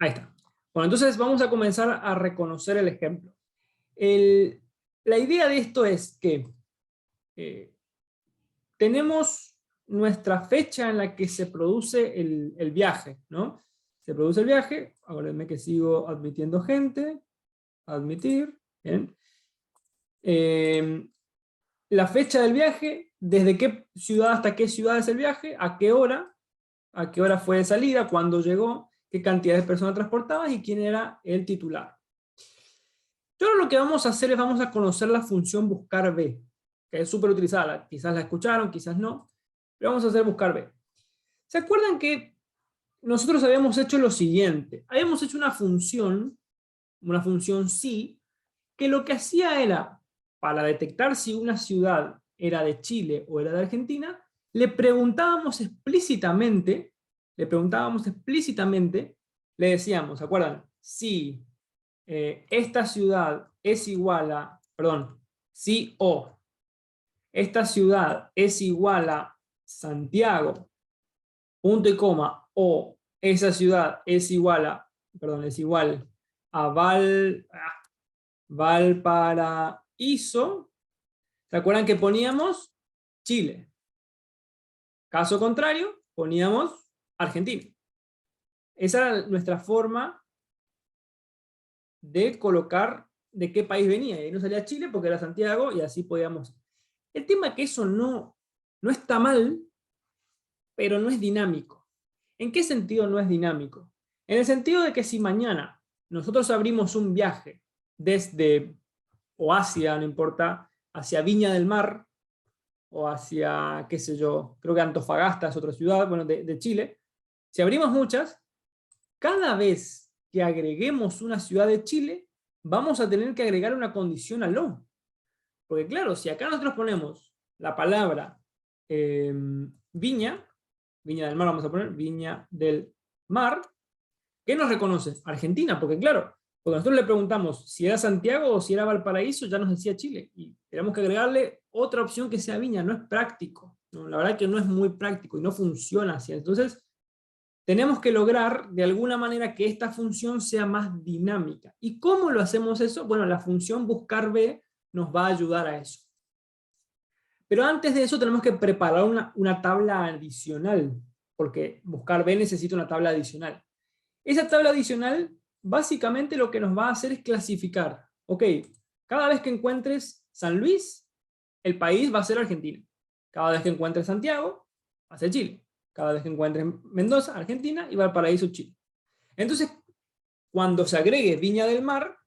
Ahí está. Bueno, entonces vamos a comenzar a reconocer el ejemplo. La idea de esto es que tenemos nuestra fecha en la que se produce el viaje, ¿no? Se produce el viaje, acuérdenme que sigo admitiendo gente, admitir, ¿bien? La fecha del viaje, desde qué ciudad hasta qué ciudad es el viaje, a qué hora fue de salida, cuándo llegó, qué cantidad de personas transportadas y quién era el titular. Todo lo que vamos a hacer es vamos a conocer la función buscar B, que es súper utilizada, quizás la escucharon, quizás no, pero vamos a hacer buscar B. ¿Se acuerdan que nosotros habíamos hecho lo siguiente? Habíamos hecho una función sí, que lo que hacía era, para detectar si una ciudad era de Chile o era de Argentina, le preguntábamos explícitamente, le decíamos, ¿se acuerdan? Si esta ciudad es igual a, perdón, si o esta ciudad es igual a Santiago, punto y coma, o esa ciudad es igual a, perdón, es igual a Valparaíso, ¿se acuerdan que poníamos Chile? Caso contrario, poníamos Argentina. Esa era nuestra forma de colocar de qué país venía. Y ahí nos salía Chile porque era Santiago y así podíamos. El tema es que eso no está mal, pero no es dinámico. ¿En qué sentido no es dinámico? En el sentido de que si mañana nosotros abrimos un viaje desde o hacia, no importa, hacia Viña del Mar, o hacia, qué sé yo, creo que Antofagasta es otra ciudad, bueno, de Chile, si abrimos muchas, cada vez que agreguemos una ciudad de Chile, vamos a tener que agregar una condición al no. Porque claro, si acá nosotros ponemos la palabra Viña del Mar, vamos a poner Viña del Mar, ¿qué nos reconoce? Argentina, porque claro, porque nosotros le preguntamos si era Santiago o si era Valparaíso, ya nos decía Chile, y tenemos que agregarle otra opción que sea Viña, no es práctico, ¿no? La verdad que no es muy práctico y no funciona así. Entonces, tenemos que lograr de alguna manera que esta función sea más dinámica. ¿Y cómo lo hacemos eso? Bueno, la función buscar B nos va a ayudar a eso. Pero antes de eso tenemos que preparar una tabla adicional, porque buscar B necesita una tabla adicional. Esa tabla adicional básicamente lo que nos va a hacer es clasificar. Ok, cada vez que encuentres San Luis, el país va a ser Argentina. Cada vez que encuentres Santiago, va a ser Chile. Cada vez que encuentres Mendoza, Argentina, y Valparaíso, Chile. Entonces, cuando se agregue Viña del Mar,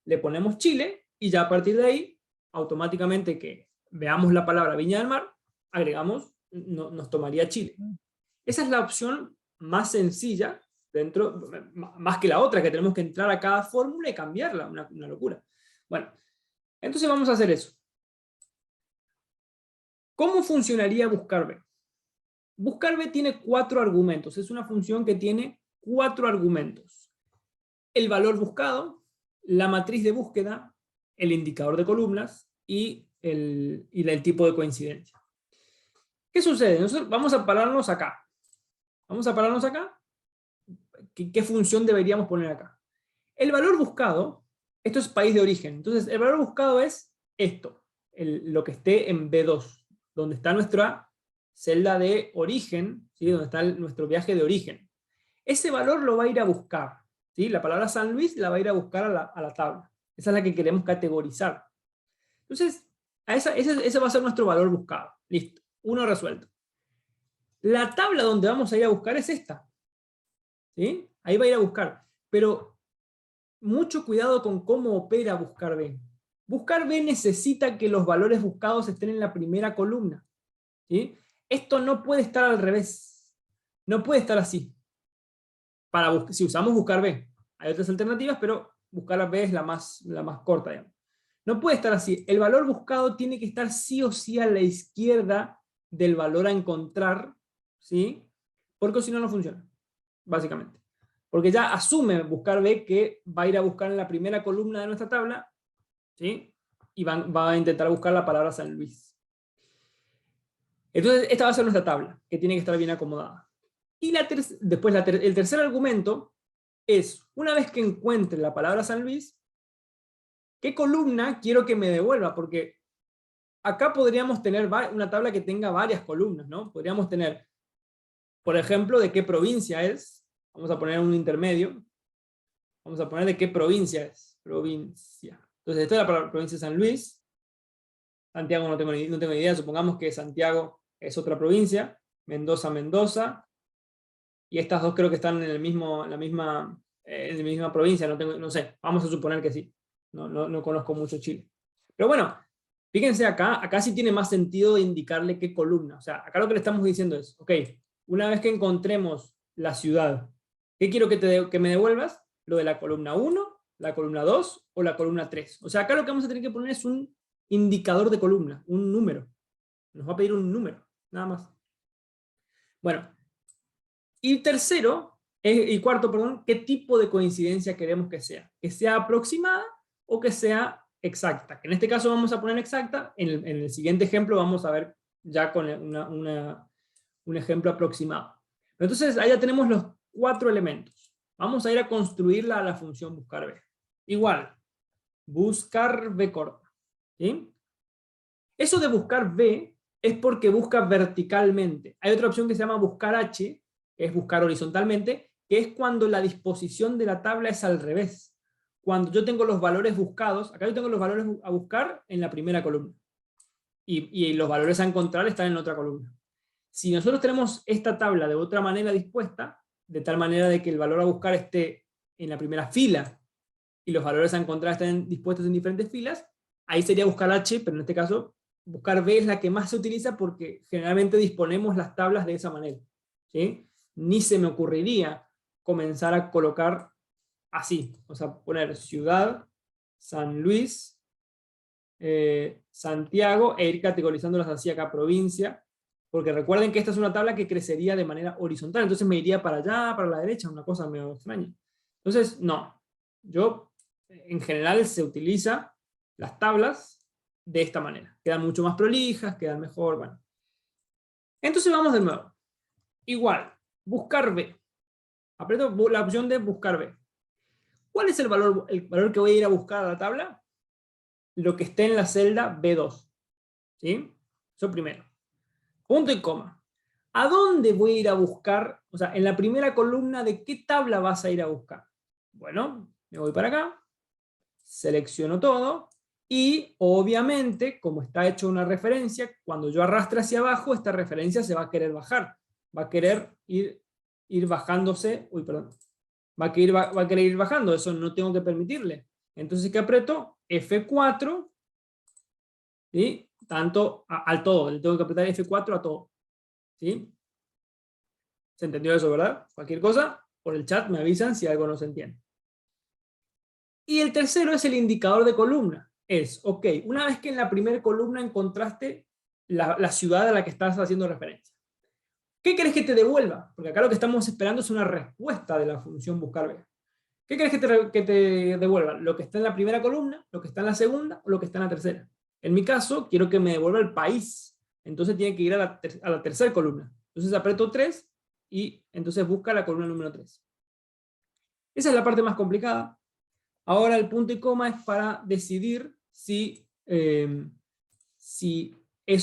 le ponemos Chile, y ya a partir de ahí, automáticamente que veamos la palabra Viña del Mar, agregamos, nos tomaría Chile. Esa es la opción más sencilla, más que la otra, que tenemos que entrar a cada fórmula y cambiarla, una locura. Bueno, entonces vamos a hacer eso. ¿Cómo funcionaría buscar B? Buscar B tiene 4 argumentos, es una función que tiene 4 argumentos. El valor buscado, la matriz de búsqueda, el indicador de columnas y el tipo de coincidencia. ¿Qué sucede? Nosotros vamos a pararnos acá. Vamos a pararnos acá. ¿Qué función deberíamos poner acá? El valor buscado, esto es país de origen, entonces el valor buscado es esto, lo que esté en B2, donde está nuestra celda de origen, ¿sí? Donde está nuestro viaje de origen. Ese valor lo va a ir a buscar, ¿sí? La palabra San Luis la va a ir a buscar a la tabla. Esa es la que queremos categorizar. Entonces, ese va a ser nuestro valor buscado. Listo, uno resuelto. La tabla donde vamos a ir a buscar es esta. ¿Sí? Ahí va a ir a buscar. Pero mucho cuidado con cómo opera buscar B. Buscar B necesita que los valores buscados estén en la primera columna. ¿Sí? Esto no puede estar al revés. No puede estar así. Si usamos buscar B. Hay otras alternativas, pero buscar B es la más corta, digamos. No puede estar así. El valor buscado tiene que estar sí o sí a la izquierda del valor a encontrar, ¿sí? Porque si no, no funciona, básicamente. Porque ya asume buscar B que va a ir a buscar en la primera columna de nuestra tabla, ¿sí? Y va a intentar buscar la palabra San Luis. Entonces, esta va a ser nuestra tabla, que tiene que estar bien acomodada. Y después el tercer argumento es, una vez que encuentre la palabra San Luis, ¿qué columna quiero que me devuelva? Porque acá podríamos tener una tabla que tenga varias columnas, ¿no? Podríamos tener, por ejemplo, de qué provincia es. Vamos a poner un intermedio. Vamos a poner de qué provincia es. Provincia. Entonces, esta es la provincia de San Luis. Santiago no tengo ni idea. Supongamos que Santiago es otra provincia. Mendoza, Mendoza. Y estas dos creo que están en la misma provincia. No sé. Vamos a suponer que sí. No conozco mucho Chile. Pero bueno, fíjense acá sí tiene más sentido de indicarle qué columna. O sea, acá lo que le estamos diciendo es, ok, una vez que encontremos la ciudad, ¿qué quiero que me devuelvas? Lo de la columna 1, la columna 2 o la columna 3. O sea, acá lo que vamos a tener que poner es un indicador de columna, un número. Nos va a pedir un número, nada más. Bueno, y cuarto, perdón, ¿qué tipo de coincidencia queremos que sea? ¿Que sea aproximada o que sea exacta? En este caso vamos a poner exacta, en el siguiente ejemplo vamos a ver ya con un ejemplo aproximado. Entonces, ahí ya tenemos los 4 elementos. Vamos a ir a construirla a la función buscar b. Igual, buscar b corta. ¿Sí? Eso de buscar b es porque busca verticalmente. Hay otra opción que se llama buscar h, que es buscar horizontalmente, que es cuando la disposición de la tabla es al revés. Cuando yo tengo los valores buscados, acá yo tengo los valores a buscar en la primera columna. Y los valores a encontrar están en la otra columna. Si nosotros tenemos esta tabla de otra manera dispuesta, de tal manera de que el valor a buscar esté en la primera fila, y los valores a encontrar estén dispuestos en diferentes filas, ahí sería buscar H, pero en este caso buscar B es la que más se utiliza porque generalmente disponemos las tablas de esa manera. ¿Sí? Ni se me ocurriría comenzar a colocar así, o sea, poner ciudad, San Luis, Santiago, e ir categorizándolas así acá, provincia, porque recuerden que esta es una tabla que crecería de manera horizontal, entonces me iría para allá, para la derecha, una cosa medio extraña. Entonces, no, en general se utiliza las tablas de esta manera, quedan mucho más prolijas, quedan mejor, bueno. Entonces vamos de nuevo, igual, buscar B, aprieto la opción de buscar B. ¿Cuál es el valor que voy a ir a buscar a la tabla? Lo que esté en la celda B2. ¿Sí? Eso primero. Punto y coma. ¿A dónde voy a ir a buscar? O sea, en la primera columna, ¿de qué tabla vas a ir a buscar? Bueno, me voy para acá, selecciono todo, y obviamente, como está hecho una referencia, cuando yo arrastre hacia abajo, esta referencia se va a querer bajar. Va a querer ir bajándose, va a querer ir bajando, eso no tengo que permitirle. Entonces, ¿qué aprieto? F4, ¿sí? Tanto al todo, le tengo que apretar F4 a todo. ¿Sí? ¿Se entendió eso, verdad? Cualquier cosa, por el chat me avisan si algo no se entiende. Y el tercero es el indicador de columna. Es, ok, una vez que en la primera columna encontraste la ciudad a la que estás haciendo referencia, ¿qué querés que te devuelva? Porque acá lo que estamos esperando es una respuesta de la función buscar B. ¿Qué querés que te devuelva? ¿Lo que está en la primera columna, lo que está en la segunda o lo que está en la tercera? En mi caso, quiero que me devuelva el país. Entonces tiene que ir a la tercera columna. Entonces aprieto 3 y entonces busca la columna número 3. Esa es la parte más complicada. Ahora el punto y coma es para decidir si eso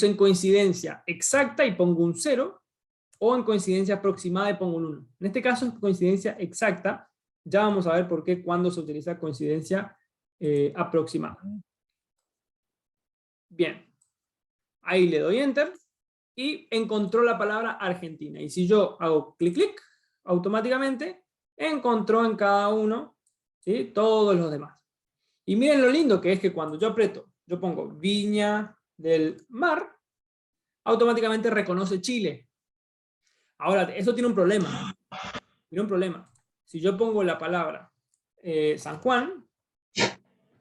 en coincidencia exacta y pongo un 0, o en coincidencia aproximada y pongo un 1. En este caso es coincidencia exacta. Ya vamos a ver por qué cuando se utiliza coincidencia aproximada. Bien. Ahí le doy Enter y encontró la palabra Argentina. Y si yo hago clic, clic, automáticamente encontró en cada uno, ¿sí?, todos los demás. Y miren lo lindo que es que cuando yo aprieto, yo pongo Viña del Mar, automáticamente reconoce Chile. Ahora, eso tiene un problema. Tiene un problema. Si yo pongo la palabra San Juan,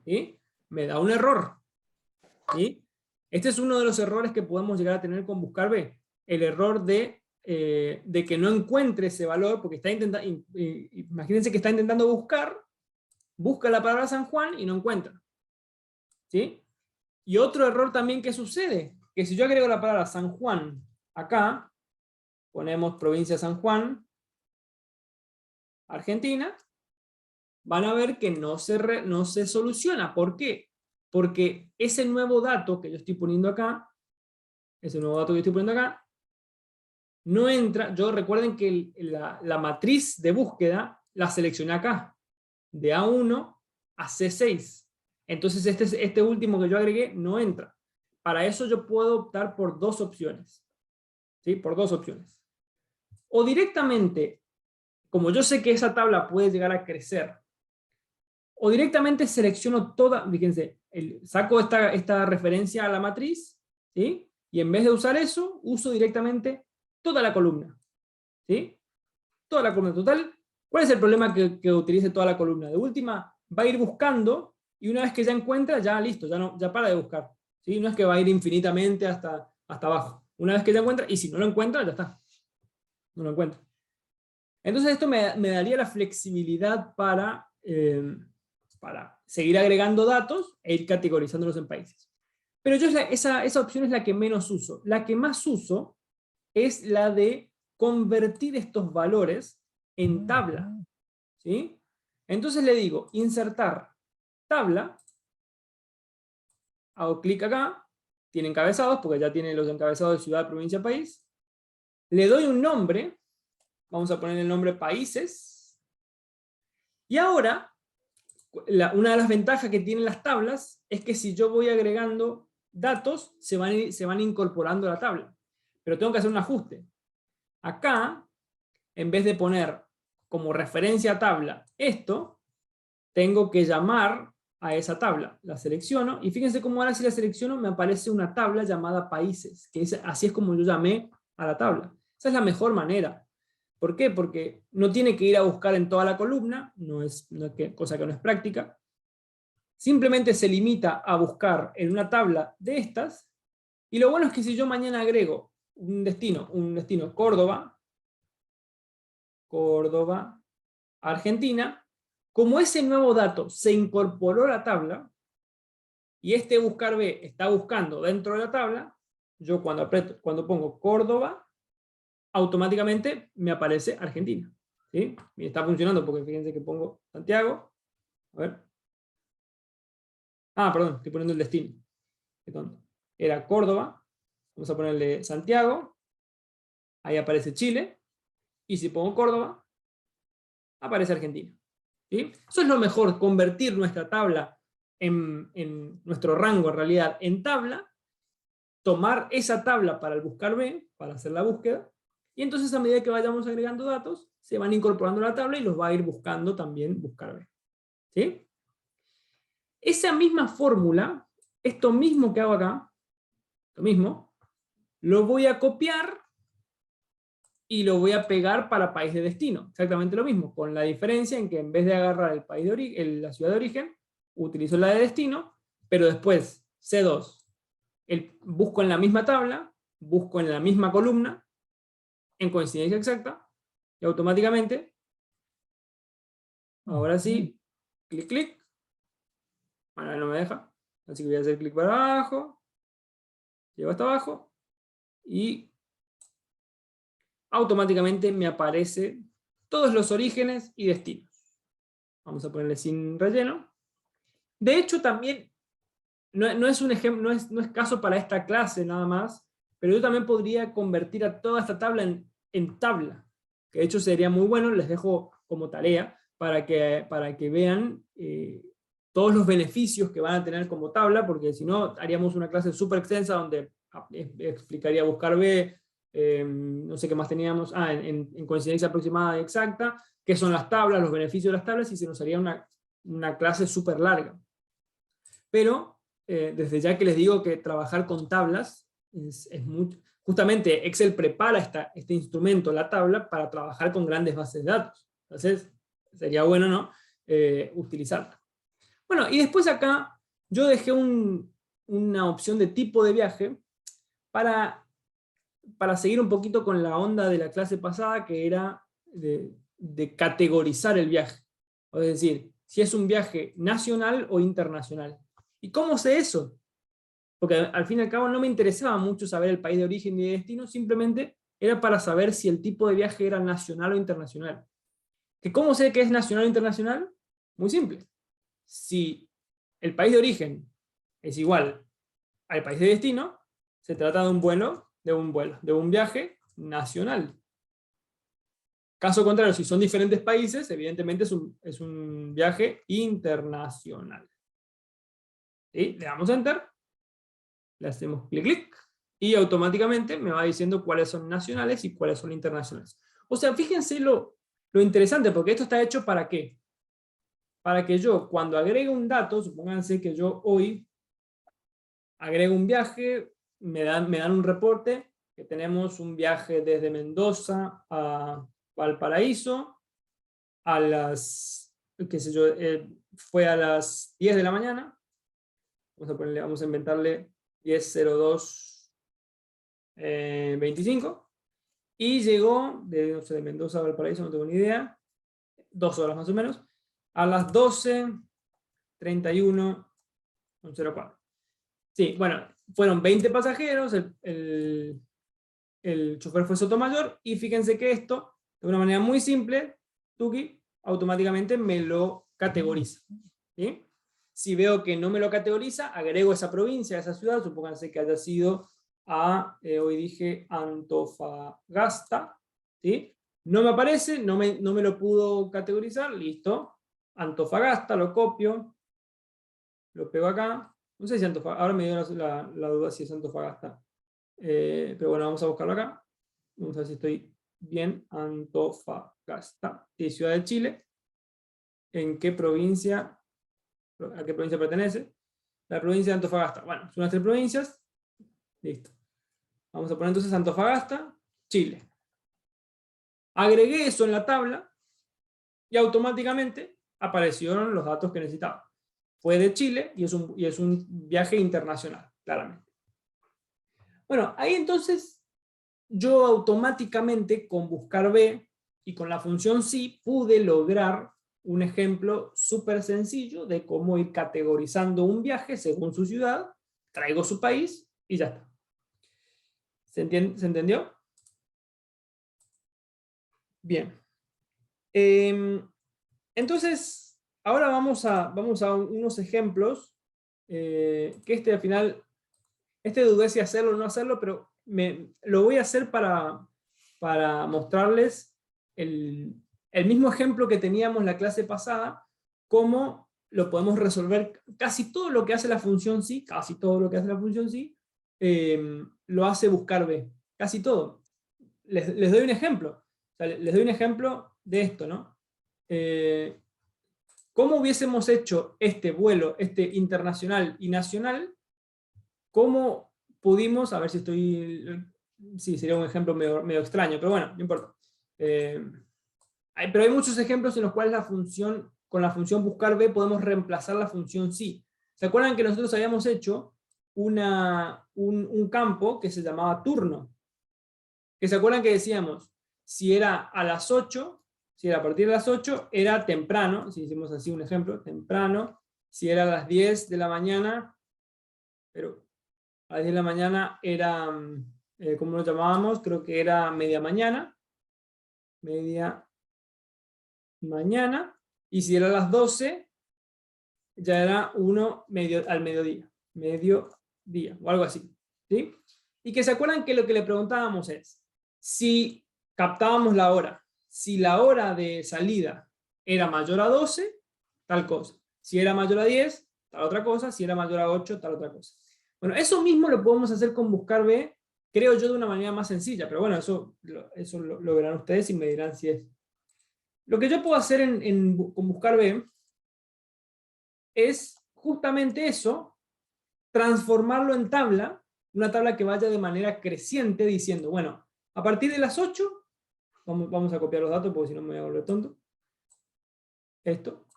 ¿sí?, me da un error. ¿Sí? Este es uno de los errores que podemos llegar a tener con buscar B. El error de que no encuentre ese valor, porque está intentando, imagínense que está intentando busca la palabra San Juan y no encuentra. ¿Sí? Y otro error también que sucede, que si yo agrego la palabra San Juan acá, ponemos provincia San Juan, Argentina, van a ver que no se soluciona. ¿Por qué? Porque ese nuevo dato que yo estoy poniendo acá, no entra. Recuerden que la matriz de búsqueda la seleccioné acá, de A1 a C6. Entonces este último que yo agregué no entra. Para eso yo puedo optar por dos opciones. ¿Sí? Por dos opciones. O directamente, como yo sé que esa tabla puede llegar a crecer, o directamente selecciono toda, fíjense, saco esta referencia a la matriz, ¿sí? Y en vez de usar eso, uso directamente toda la columna. ¿Sí? Toda la columna total. ¿Cuál es el problema que utilice toda la columna? De última, va a ir buscando, y una vez que ya encuentra, ya listo, ya para de buscar. ¿Sí? No es que va a ir infinitamente hasta abajo. Una vez que ya encuentra, y si no lo encuentra, ya está. No lo encuentra. Entonces esto me daría la flexibilidad para seguir agregando datos e ir categorizándolos en países. Pero yo esa opción es la que menos uso. La que más uso es la de convertir estos valores en tabla. ¿Sí? Entonces le digo, insertar tabla, hago clic acá, tiene encabezados, porque ya tiene los encabezados de ciudad, provincia, país. Le doy un nombre, vamos a poner el nombre países, y ahora, una de las ventajas que tienen las tablas es que si yo voy agregando datos, se van incorporando a la tabla. Pero tengo que hacer un ajuste. Acá, en vez de poner como referencia a tabla esto, tengo que llamar a esa tabla. La selecciono, y fíjense cómo ahora si la selecciono me aparece una tabla llamada países, que así es como yo llamé a la tabla. Esa es la mejor manera. ¿Por qué? Porque no tiene que ir a buscar en toda la columna, cosa que no es práctica. Simplemente se limita a buscar en una tabla de estas, y lo bueno es que si yo mañana agrego un destino Córdoba, Argentina, como ese nuevo dato se incorporó a la tabla, y este buscar B está buscando dentro de la tabla, yo cuando pongo Córdoba, automáticamente me aparece Argentina. ¿Sí? Y está funcionando porque fíjense que pongo Santiago. A ver. Perdón, estoy poniendo el destino. Qué tonto. Era Córdoba. Vamos a ponerle Santiago. Ahí aparece Chile. Y si pongo Córdoba, aparece Argentina. ¿Sí? Eso es lo mejor, convertir nuestra tabla en nuestro rango en realidad en tabla, tomar esa tabla para el buscar B, para hacer la búsqueda, y entonces a medida que vayamos agregando datos, se van incorporando a la tabla y los va a ir buscando también buscar B. ¿Sí? Esa misma fórmula, esto mismo que hago acá, lo mismo, lo voy a copiar y lo voy a pegar para país de destino. Exactamente lo mismo, con la diferencia en que en vez de agarrar el país la ciudad de origen, utilizo la de destino, pero después C2, busco en la misma tabla, busco en la misma columna, en coincidencia exacta, y automáticamente, ahora sí, clic, clic, bueno, no me deja, así que voy a hacer clic para abajo, llego hasta abajo, y automáticamente me aparece todos los orígenes y destinos. Vamos a ponerle sin relleno. De hecho, también, no es un ejemplo, no es caso para esta clase nada más, pero yo también podría convertir a toda esta tabla en tabla, que de hecho sería muy bueno. Les dejo como tarea para que vean todos los beneficios que van a tener como tabla, porque si no haríamos una clase súper extensa donde explicaría buscar B, no sé qué más teníamos, en coincidencia aproximada y exacta, qué son las tablas, los beneficios de las tablas, y se nos haría una clase súper larga. Pero desde ya que les digo que trabajar con tablas es mucho. Justamente Excel prepara este instrumento, la tabla, para trabajar con grandes bases de datos. Entonces, sería bueno, ¿no? Utilizarla. Bueno, y después acá yo dejé una opción de tipo de viaje para seguir un poquito con la onda de la clase pasada, que era de categorizar el viaje. Es decir, si es un viaje nacional o internacional. ¿Y cómo sé eso? Porque al fin y al cabo no me interesaba mucho saber el país de origen y de destino, simplemente era para saber si el tipo de viaje era nacional o internacional. ¿Que cómo sé que es nacional o internacional? Muy simple. Si el país de origen es igual al país de destino, se trata de un viaje nacional. Caso contrario, si son diferentes países, evidentemente es un viaje internacional. ¿Sí? Le damos Enter, le hacemos clic, clic, y automáticamente me va diciendo cuáles son nacionales y cuáles son internacionales. O sea, fíjense lo interesante, porque esto está hecho ¿para qué? Para que yo, cuando agregue un dato, supónganse que yo hoy agrego un viaje, me dan un reporte, que tenemos un viaje desde Mendoza a Valparaíso, a las, qué sé yo, fue a las 10 de la mañana, vamos a inventarle 10:02:25, y llegó, no sé, de Mendoza a Valparaíso, no tengo ni idea, 2 horas más o menos, a las 12:31:04. Sí, bueno, fueron 20 pasajeros, el chofer fue Sotomayor, y fíjense que esto, de una manera muy simple, Tuki automáticamente me lo categoriza. ¿Sí? Si veo que no me lo categoriza, agrego esa provincia, esa ciudad, supónganse que haya sido hoy dije Antofagasta, ¿sí? No me aparece, no me lo pudo categorizar, listo. Antofagasta, lo copio, lo pego acá. No sé si Antofagasta, ahora me dio la duda si es Antofagasta. Pero bueno, vamos a buscarlo acá. Vamos a ver si estoy bien. Antofagasta, ciudad de Chile. ¿En qué provincia? ¿A qué provincia pertenece? La provincia de Antofagasta. Bueno, son las 3 provincias. Listo. Vamos a poner entonces Antofagasta, Chile. Agregué eso en la tabla y automáticamente aparecieron los datos que necesitaba. Fue de Chile y es un viaje internacional, claramente. Bueno, ahí entonces yo automáticamente con buscar B y con la función sí pude lograr un ejemplo súper sencillo de cómo ir categorizando un viaje según su ciudad, traigo su país y ya está. ¿Se entendió? Bien. Entonces, ahora vamos a unos ejemplos, que al final, dudé si hacerlo o no hacerlo, pero lo voy a hacer para mostrarles el mismo ejemplo que teníamos la clase pasada, cómo lo podemos resolver. Casi todo lo que hace la función sí, lo hace buscar B. Casi todo. Les doy un ejemplo. O sea, les doy un ejemplo de esto, ¿no? ¿Cómo hubiésemos hecho este vuelo, este internacional y nacional? ¿Cómo pudimos, a ver si sí, sería un ejemplo medio extraño, pero bueno, no importa. Pero hay muchos ejemplos en los cuales con la función buscar B podemos reemplazar la función sí. ¿Se acuerdan que nosotros habíamos hecho un campo que se llamaba turno? Que se acuerdan que decíamos, si era a las 8, si era a partir de las 8, era temprano, si hicimos así un ejemplo, temprano. Si era a las 10 de la mañana, pero a las 10 de la mañana era, ¿cómo lo llamábamos? Creo que era media mañana, y si era a las 12, ya era al mediodía, o algo así, ¿sí? Y que se acuerdan que lo que le preguntábamos es, si captábamos la hora, si la hora de salida era mayor a 12, tal cosa. Si era mayor a 10, tal otra cosa. Si era mayor a 8, tal otra cosa. Bueno, eso mismo lo podemos hacer con buscar B, creo yo, de una manera más sencilla, pero bueno, eso lo verán ustedes y me dirán si es. Lo que yo puedo hacer con buscar B es justamente eso, transformarlo en tabla, una tabla que vaya de manera creciente diciendo, bueno, a partir de las 8, vamos a copiar los datos porque si no me voy a volver tonto, esto,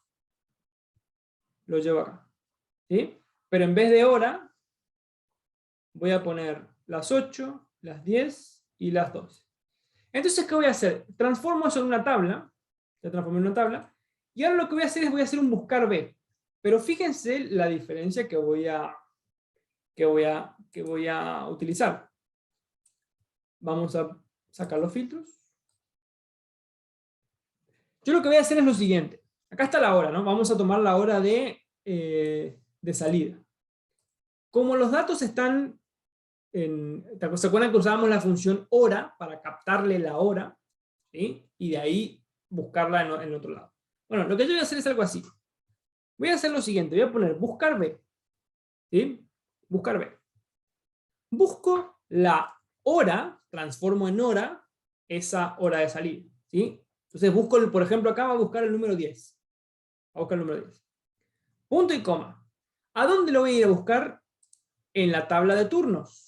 lo llevo acá, ¿sí? Pero en vez de hora, voy a poner las 8, las 10 y las 12. Entonces, ¿qué voy a hacer? Transformo eso en una tabla, lo transformé en una tabla, y ahora lo que voy a hacer es un buscar B. Pero fíjense la diferencia que voy a utilizar. Vamos a sacar los filtros. Yo lo que voy a hacer es lo siguiente. Acá está la hora, ¿no? Vamos a tomar la hora de salida. Como los datos están ¿se acuerdan que usábamos la función hora para captarle la hora? ¿Sí? Y de ahí buscarla en otro lado. Bueno, lo que yo voy a hacer es algo así. Voy a hacer lo siguiente. Voy a poner buscar B. ¿Sí? Buscar B. Busco la hora, transformo en hora, esa hora de salida. ¿Sí? Entonces busco, por ejemplo, acá va a buscar el número 10. Va a buscar el número 10. Punto y coma. ¿A dónde lo voy a ir a buscar? En la tabla de turnos.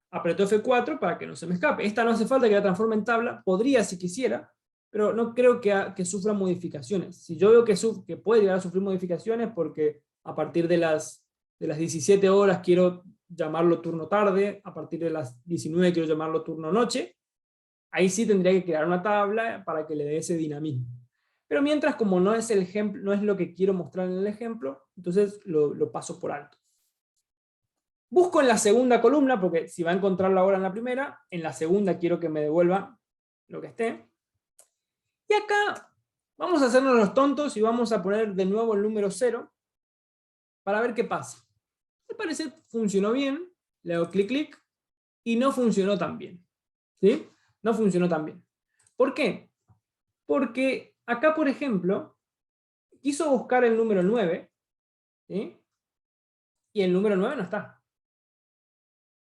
Aprieto F4 para que no se me escape. Esta no hace falta que la transforme en tabla. Podría si quisiera, pero no creo que sufra modificaciones. Si yo veo que puede llegar a sufrir modificaciones porque a partir de las 17 horas quiero llamarlo turno tarde, a partir de las 19 quiero llamarlo turno noche, ahí sí tendría que crear una tabla para que le dé ese dinamismo. Pero mientras, como no es el ejemplo, no es lo que quiero mostrar en el ejemplo, entonces lo paso por alto. Busco en la segunda columna, porque si va a encontrar la hora en la primera, en la segunda quiero que me devuelva lo que esté. Y acá vamos a hacernos los tontos y vamos a poner de nuevo el número 0 para ver qué pasa. Me parece funcionó bien, le hago clic clic y no funcionó tan bien. ¿Sí? No funcionó tan bien. ¿Por qué? Porque acá, por ejemplo, quiso buscar el número 9, ¿sí? Y el número 9 no está.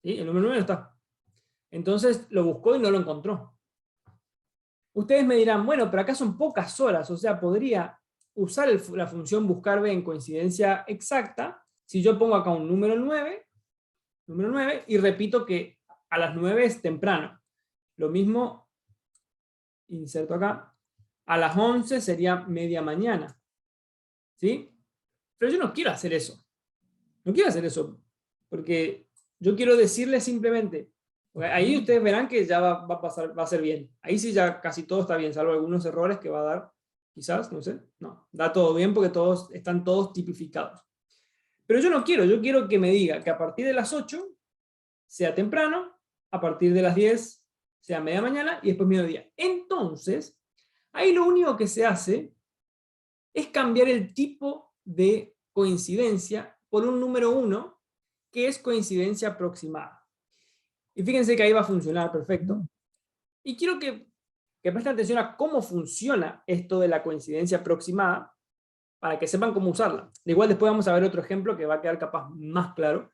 ¿Sí? El número 9 no está. Entonces lo buscó y no lo encontró. Ustedes me dirán, bueno, pero acá son pocas horas, o sea, podría usar la función buscar B en coincidencia exacta si yo pongo acá un número 9, y repito que a las 9 es temprano. Lo mismo, inserto acá, a las 11 sería media mañana. ¿Sí? Pero yo no quiero hacer eso. No quiero hacer eso, porque yo quiero decirles simplemente, ahí ustedes verán que ya va a ser bien. Ahí sí ya casi todo está bien, salvo algunos errores que va a dar, quizás, no sé. No, da todo bien porque están todos tipificados. Pero yo no quiero, yo quiero que me diga que a partir de las 8 sea temprano, a partir de las 10 sea media mañana y después mediodía. Entonces, ahí lo único que se hace es cambiar el tipo de coincidencia por un número 1, que es coincidencia aproximada. Y fíjense que ahí va a funcionar perfecto. Y quiero que presten atención a cómo funciona esto de la coincidencia aproximada, para que sepan cómo usarla. Igual después vamos a ver otro ejemplo que va a quedar capaz más claro.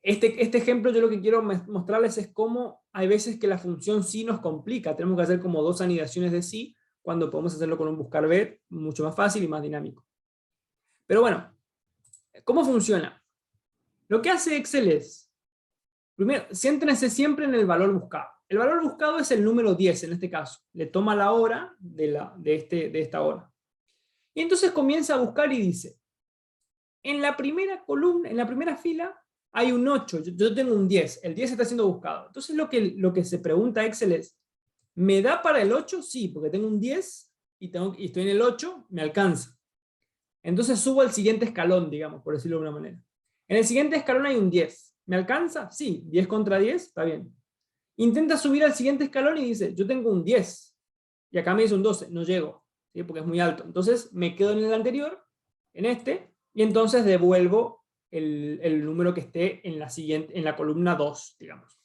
Este ejemplo yo lo que quiero mostrarles es cómo hay veces que la función sí nos complica. Tenemos que hacer como 2 anidaciones de sí, cuando podemos hacerlo con un buscar ver mucho más fácil y más dinámico. Pero bueno, ¿cómo funciona? Lo que hace Excel es, primero, céntrense siempre en el valor buscado. El valor buscado es el número 10 en este caso. Le toma la hora de esta hora. Y entonces comienza a buscar y dice, en la primera columna, en la primera fila, hay un 8, yo tengo un 10, el 10 está siendo buscado. Entonces lo que se pregunta Excel es, ¿me da para el 8? Sí, porque tengo un 10 y estoy en el 8, me alcanza. Entonces subo al siguiente escalón, digamos, por decirlo de una manera. En el siguiente escalón hay un 10. ¿Me alcanza? Sí, 10 contra 10, está bien. Intenta subir al siguiente escalón y dice, yo tengo un 10. Y acá me dice un 12, no llego, ¿sí? Porque es muy alto. Entonces me quedo en el anterior, en este, y entonces devuelvo el número que esté en la columna 2, digamos.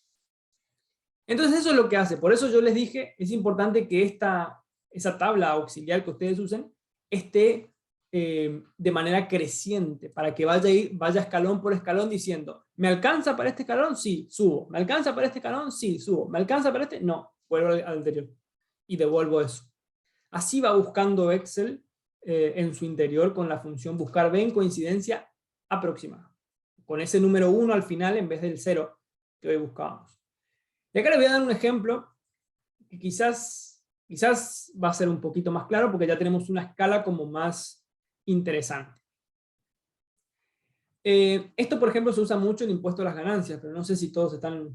Entonces eso es lo que hace. Por eso yo les dije, es importante que esa tabla auxiliar que ustedes usen esté de manera creciente, para que vaya escalón por escalón diciendo, ¿me alcanza para este escalón? Sí, subo. ¿Me alcanza para este escalón? Sí, subo. ¿Me alcanza para este? No, vuelvo al anterior. Y devuelvo eso. Así va buscando Excel en su interior con la función buscar B en coincidencia aproximada. Con ese número 1 al final en vez del 0 que hoy buscábamos. Y acá les voy a dar un ejemplo que quizás va a ser un poquito más claro porque ya tenemos una escala como más interesante. Esto, por ejemplo, se usa mucho en impuesto a las ganancias, pero no sé si todos están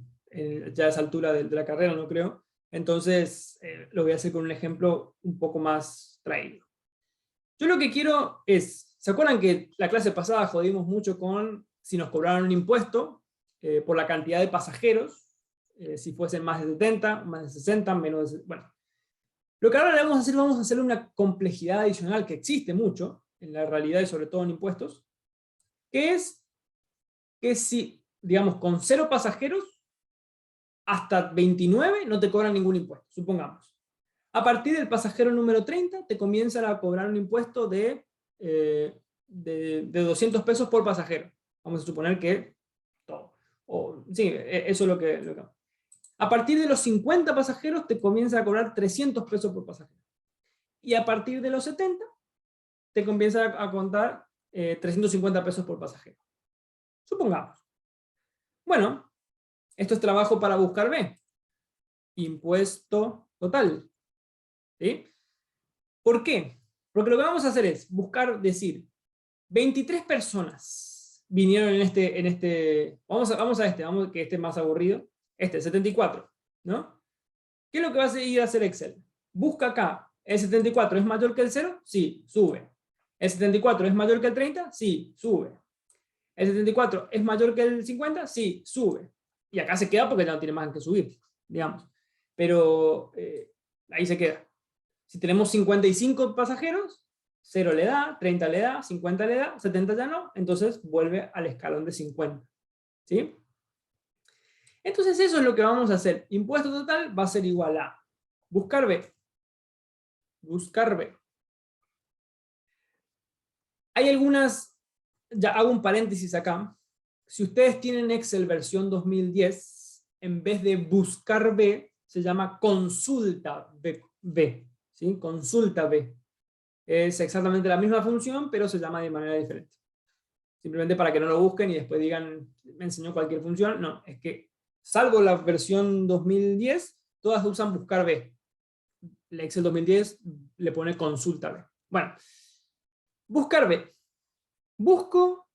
ya a esa altura de la carrera, no creo. Entonces, lo voy a hacer con un ejemplo un poco más traído. Yo lo que quiero es, ¿se acuerdan que la clase pasada jodimos mucho con si nos cobraron un impuesto por la cantidad de pasajeros? Si fuesen más de 70, más de 60, menos de... Bueno, Lo que ahora le vamos a hacer una complejidad adicional que existe mucho en la realidad y sobre todo en impuestos, que es que si, digamos, con 0 pasajeros, hasta 29 no te cobran ningún impuesto, supongamos. A partir del pasajero número 30 te comienzan a cobrar un impuesto de 200 pesos por pasajero. Vamos a suponer que todo. Sí, eso es lo que. A partir de los 50 pasajeros te comienzan a cobrar 300 pesos por pasajero. Y a partir de los 70 te comienzan a contar 350 pesos por pasajero. Supongamos. Bueno, esto es trabajo para buscar B. Impuesto total. ¿Sí? ¿Por qué? Porque lo que vamos a hacer es buscar, decir, 23 personas vinieron en este vamos que este es más aburrido, 74, ¿no? ¿Qué es lo que va a ir a hacer Excel? Busca acá, ¿el 74 es mayor que el 0? Sí, sube. ¿El 74 es mayor que el 30? Sí, sube. ¿El 74 es mayor que el 50? Sí, sube. Y acá se queda porque ya no tiene más que subir, digamos. Pero ahí se queda. Si tenemos 55 pasajeros, 0 le da, 30 le da, 50 le da, 70 ya no, entonces vuelve al escalón de 50. ¿Sí? Entonces eso es lo que vamos a hacer. Impuesto total va a ser igual a buscar B. Buscar B. Hay algunas, ya hago un paréntesis acá. Si ustedes tienen Excel versión 2010, en vez de buscar B, se llama consulta B. ¿Sí? Consulta B. Es exactamente la misma función, pero se llama de manera diferente. Simplemente para que no lo busquen y después digan, me enseñó cualquier función. No, es que, salvo la versión 2010, todas usan buscar B. El Excel 2010 le pone consulta B. Bueno, buscar B. Busco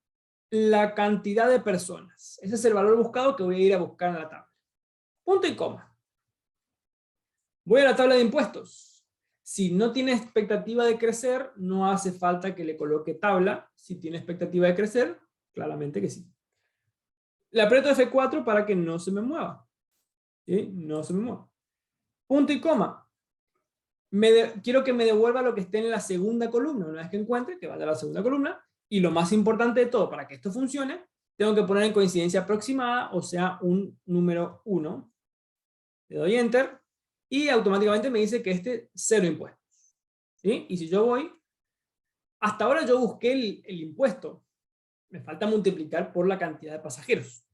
la cantidad de personas. Ese es el valor buscado que voy a ir a buscar en la tabla. Punto y coma. Voy a la tabla de impuestos. Si no tiene expectativa de crecer, no hace falta que le coloque tabla. Si tiene expectativa de crecer, claramente que sí. Le aprieto F4 para que no se me mueva. ¿Sí? No se me mueva. Punto y coma. Quiero que me devuelva lo que esté en la segunda columna. Una vez que encuentre, que vaya a la segunda columna. Y lo más importante de todo, para que esto funcione, tengo que poner en coincidencia aproximada, o sea, un número 1. Le doy Enter. Y automáticamente me dice que 0 impuestos. ¿Sí? Y si yo voy, hasta ahora yo busqué el impuesto. Me falta multiplicar por la cantidad de pasajeros.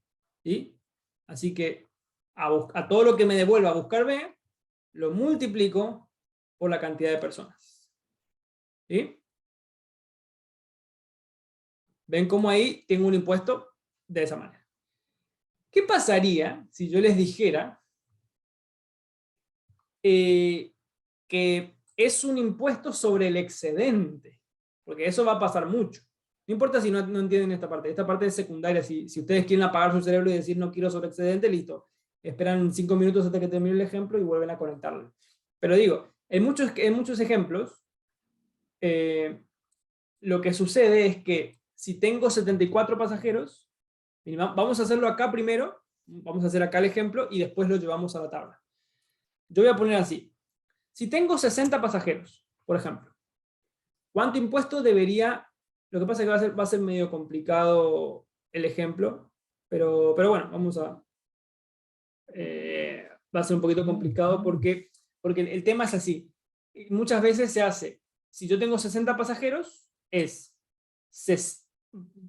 ¿Sí? Así que a todo lo que me devuelva a buscar B, lo multiplico por la cantidad de personas. ¿Sí? Ven cómo ahí tengo un impuesto de esa manera. ¿Qué pasaría si yo les dijera que es un impuesto sobre el excedente? Porque eso va a pasar mucho. No importa si no entienden esta parte. Esta parte es secundaria. Si ustedes quieren apagar su cerebro y decir no quiero sobre excedente, listo. Esperan 5 minutos hasta que termine el ejemplo y vuelven a conectarlo. Pero digo, en muchos ejemplos, lo que sucede es que si tengo 74 pasajeros, vamos a hacerlo acá primero, vamos a hacer acá el ejemplo y después lo llevamos a la tabla. Yo voy a poner así. Si tengo 60 pasajeros, por ejemplo, ¿cuánto impuesto debería? Lo que pasa es que va a ser medio complicado el ejemplo, pero bueno, va a ser un poquito complicado porque el tema es así. Muchas veces se hace, si yo tengo 60 pasajeros, se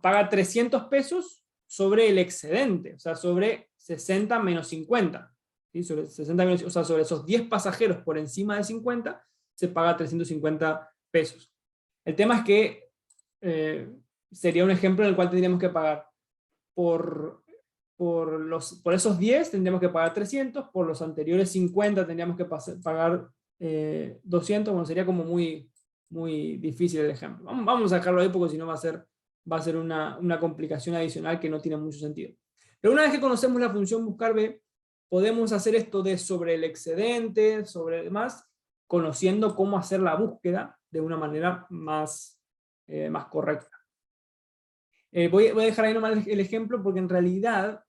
paga 300 pesos sobre el excedente, o sea, sobre 60 menos 50. ¿Sí? Sobre 60 menos, o sea, sobre esos 10 pasajeros por encima de 50, se paga 350 pesos. El tema es que sería un ejemplo en el cual tendríamos que pagar por esos 10 tendríamos que pagar 300, por los anteriores 50 tendríamos que pagar 200, bueno, sería como muy, muy difícil el ejemplo. Vamos a dejarlo ahí porque si no va a ser una complicación adicional que no tiene mucho sentido. Pero una vez que conocemos la función buscar B, podemos hacer esto de sobre el excedente, sobre demás, conociendo cómo hacer la búsqueda de una manera más correcta. Voy a dejar ahí nomás el ejemplo porque en realidad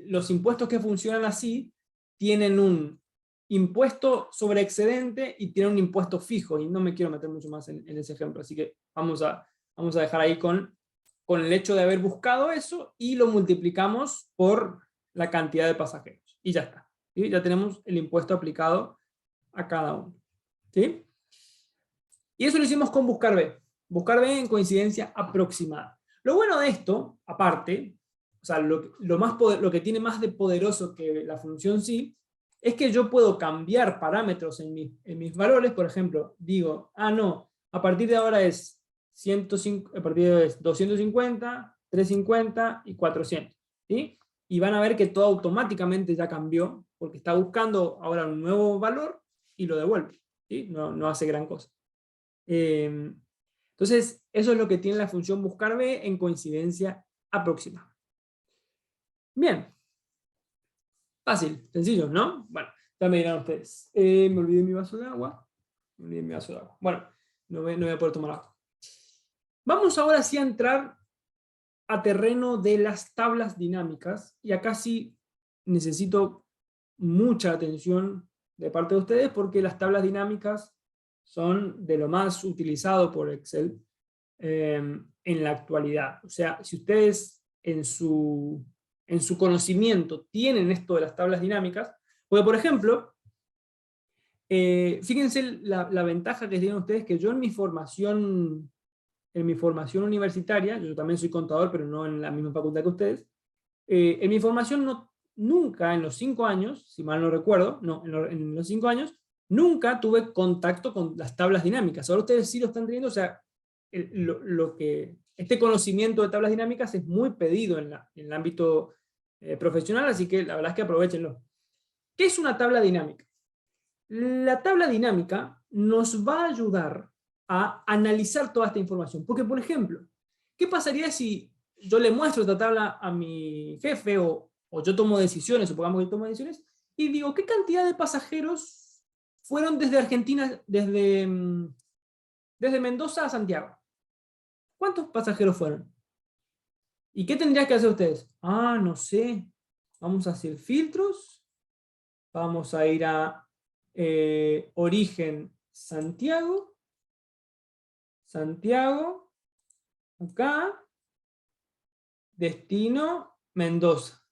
los impuestos que funcionan así tienen impuesto sobre excedente y tiene un impuesto fijo, y no me quiero meter mucho más en ese ejemplo, así que vamos a dejar ahí con el hecho de haber buscado eso, y lo multiplicamos por la cantidad de pasajeros, y ya está, ¿sí? Ya tenemos el impuesto aplicado a cada uno, ¿sí? Y eso lo hicimos con buscar B. Buscar B en coincidencia aproximada. Lo bueno de esto, aparte, o sea, lo que tiene más de poderoso que la función sí, es que yo puedo cambiar parámetros en mis valores. Por ejemplo, digo, no, a partir de ahora es 105, a partir de 250, 350 y 400. ¿Sí? Y van a ver que todo automáticamente ya cambió, porque está buscando ahora un nuevo valor y lo devuelve. ¿Sí? No hace gran cosa. Entonces, eso es lo que tiene la función buscar B en coincidencia aproximada. Bien. Fácil, sencillo, ¿no? Bueno, ya me dirán ustedes. Me olvidé mi vaso de agua. Bueno, no voy a poder tomar agua. Vamos ahora sí a entrar a terreno de las tablas dinámicas. Y acá sí necesito mucha atención de parte de ustedes, porque las tablas dinámicas son de lo más utilizado por Excel en la actualidad. O sea, si ustedes en su conocimiento tienen esto de las tablas dinámicas, porque por ejemplo, fíjense la ventaja que tienen ustedes, que yo en mi formación universitaria, yo también soy contador, pero no en la misma facultad que ustedes, en mi formación nunca en los 5 años, si mal no recuerdo, en los 5 años, nunca tuve contacto con las tablas dinámicas. Ahora ustedes sí lo están teniendo, o sea, este conocimiento de tablas dinámicas es muy pedido en el ámbito profesional, así que la verdad es que aprovechenlo. ¿Qué es una tabla dinámica? La tabla dinámica nos va a ayudar a analizar toda esta información. Porque, por ejemplo, ¿qué pasaría si yo le muestro esta tabla a mi jefe, o yo tomo decisiones, supongamos que tomo decisiones, y digo, ¿qué cantidad de pasajeros fueron desde Argentina, desde Mendoza a Santiago? ¿Cuántos pasajeros fueron? ¿Y qué tendrían que hacer ustedes? No sé. Vamos a hacer filtros. Vamos a ir a origen Santiago. Santiago. Acá. Destino Mendoza.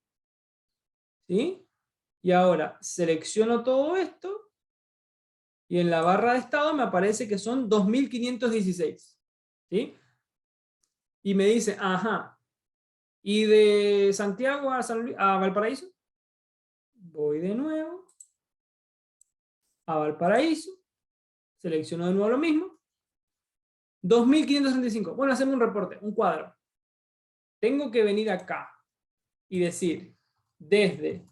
¿Sí? Y ahora selecciono todo esto. Y en la barra de estado me aparece que son 2516. ¿Sí? Y me dice, ajá. ¿Y de Santiago a Valparaíso? Voy de nuevo a Valparaíso, selecciono de nuevo lo mismo, 2565. Bueno, hacemos un reporte, un cuadro. Tengo que venir acá y decir, desde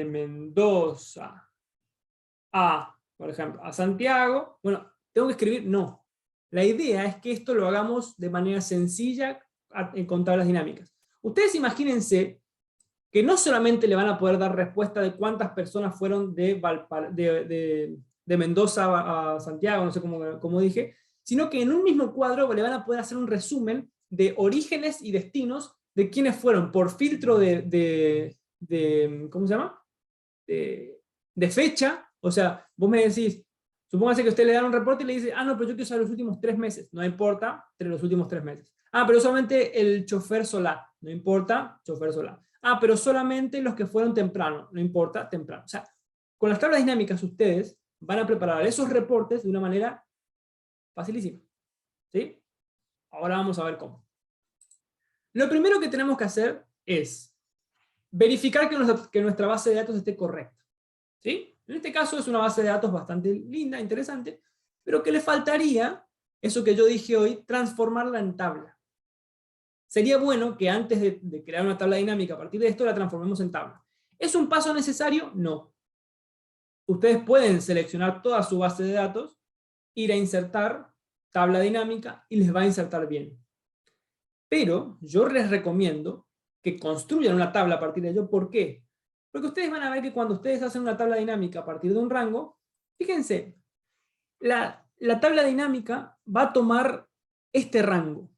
Mendoza por ejemplo, a Santiago. Bueno, tengo que escribir, no. La idea es que esto lo hagamos de manera sencilla con tablas dinámicas. Ustedes imagínense que no solamente le van a poder dar respuesta de cuántas personas fueron de Mendoza a Santiago, no sé cómo dije, sino que en un mismo cuadro le van a poder hacer un resumen de orígenes y destinos de quienes fueron por filtro ¿cómo se llama? De fecha. O sea, vos me decís, supóngase que usted le da un reporte y le dice, no, pero yo quiero saber los últimos 3 meses. No importa, entre los últimos 3 meses. Pero solamente el chofer solar. No importa, chofer solar. Pero solamente los que fueron temprano. No importa, temprano. O sea, con las tablas dinámicas ustedes van a preparar esos reportes de una manera facilísima. ¿Sí? Ahora vamos a ver cómo. Lo primero que tenemos que hacer es verificar que nuestra base de datos esté correcta. ¿Sí? En este caso es una base de datos bastante linda, interesante, pero que le faltaría, eso que yo dije hoy, transformarla en tabla. Sería bueno que antes de crear una tabla dinámica a partir de esto la transformemos en tabla. ¿Es un paso necesario? No. Ustedes pueden seleccionar toda su base de datos, ir a insertar, tabla dinámica, y les va a insertar bien. Pero yo les recomiendo que construyan una tabla a partir de ello. ¿Por qué? Porque ustedes van a ver que cuando ustedes hacen una tabla dinámica a partir de un rango, fíjense, la tabla dinámica va a tomar este rango,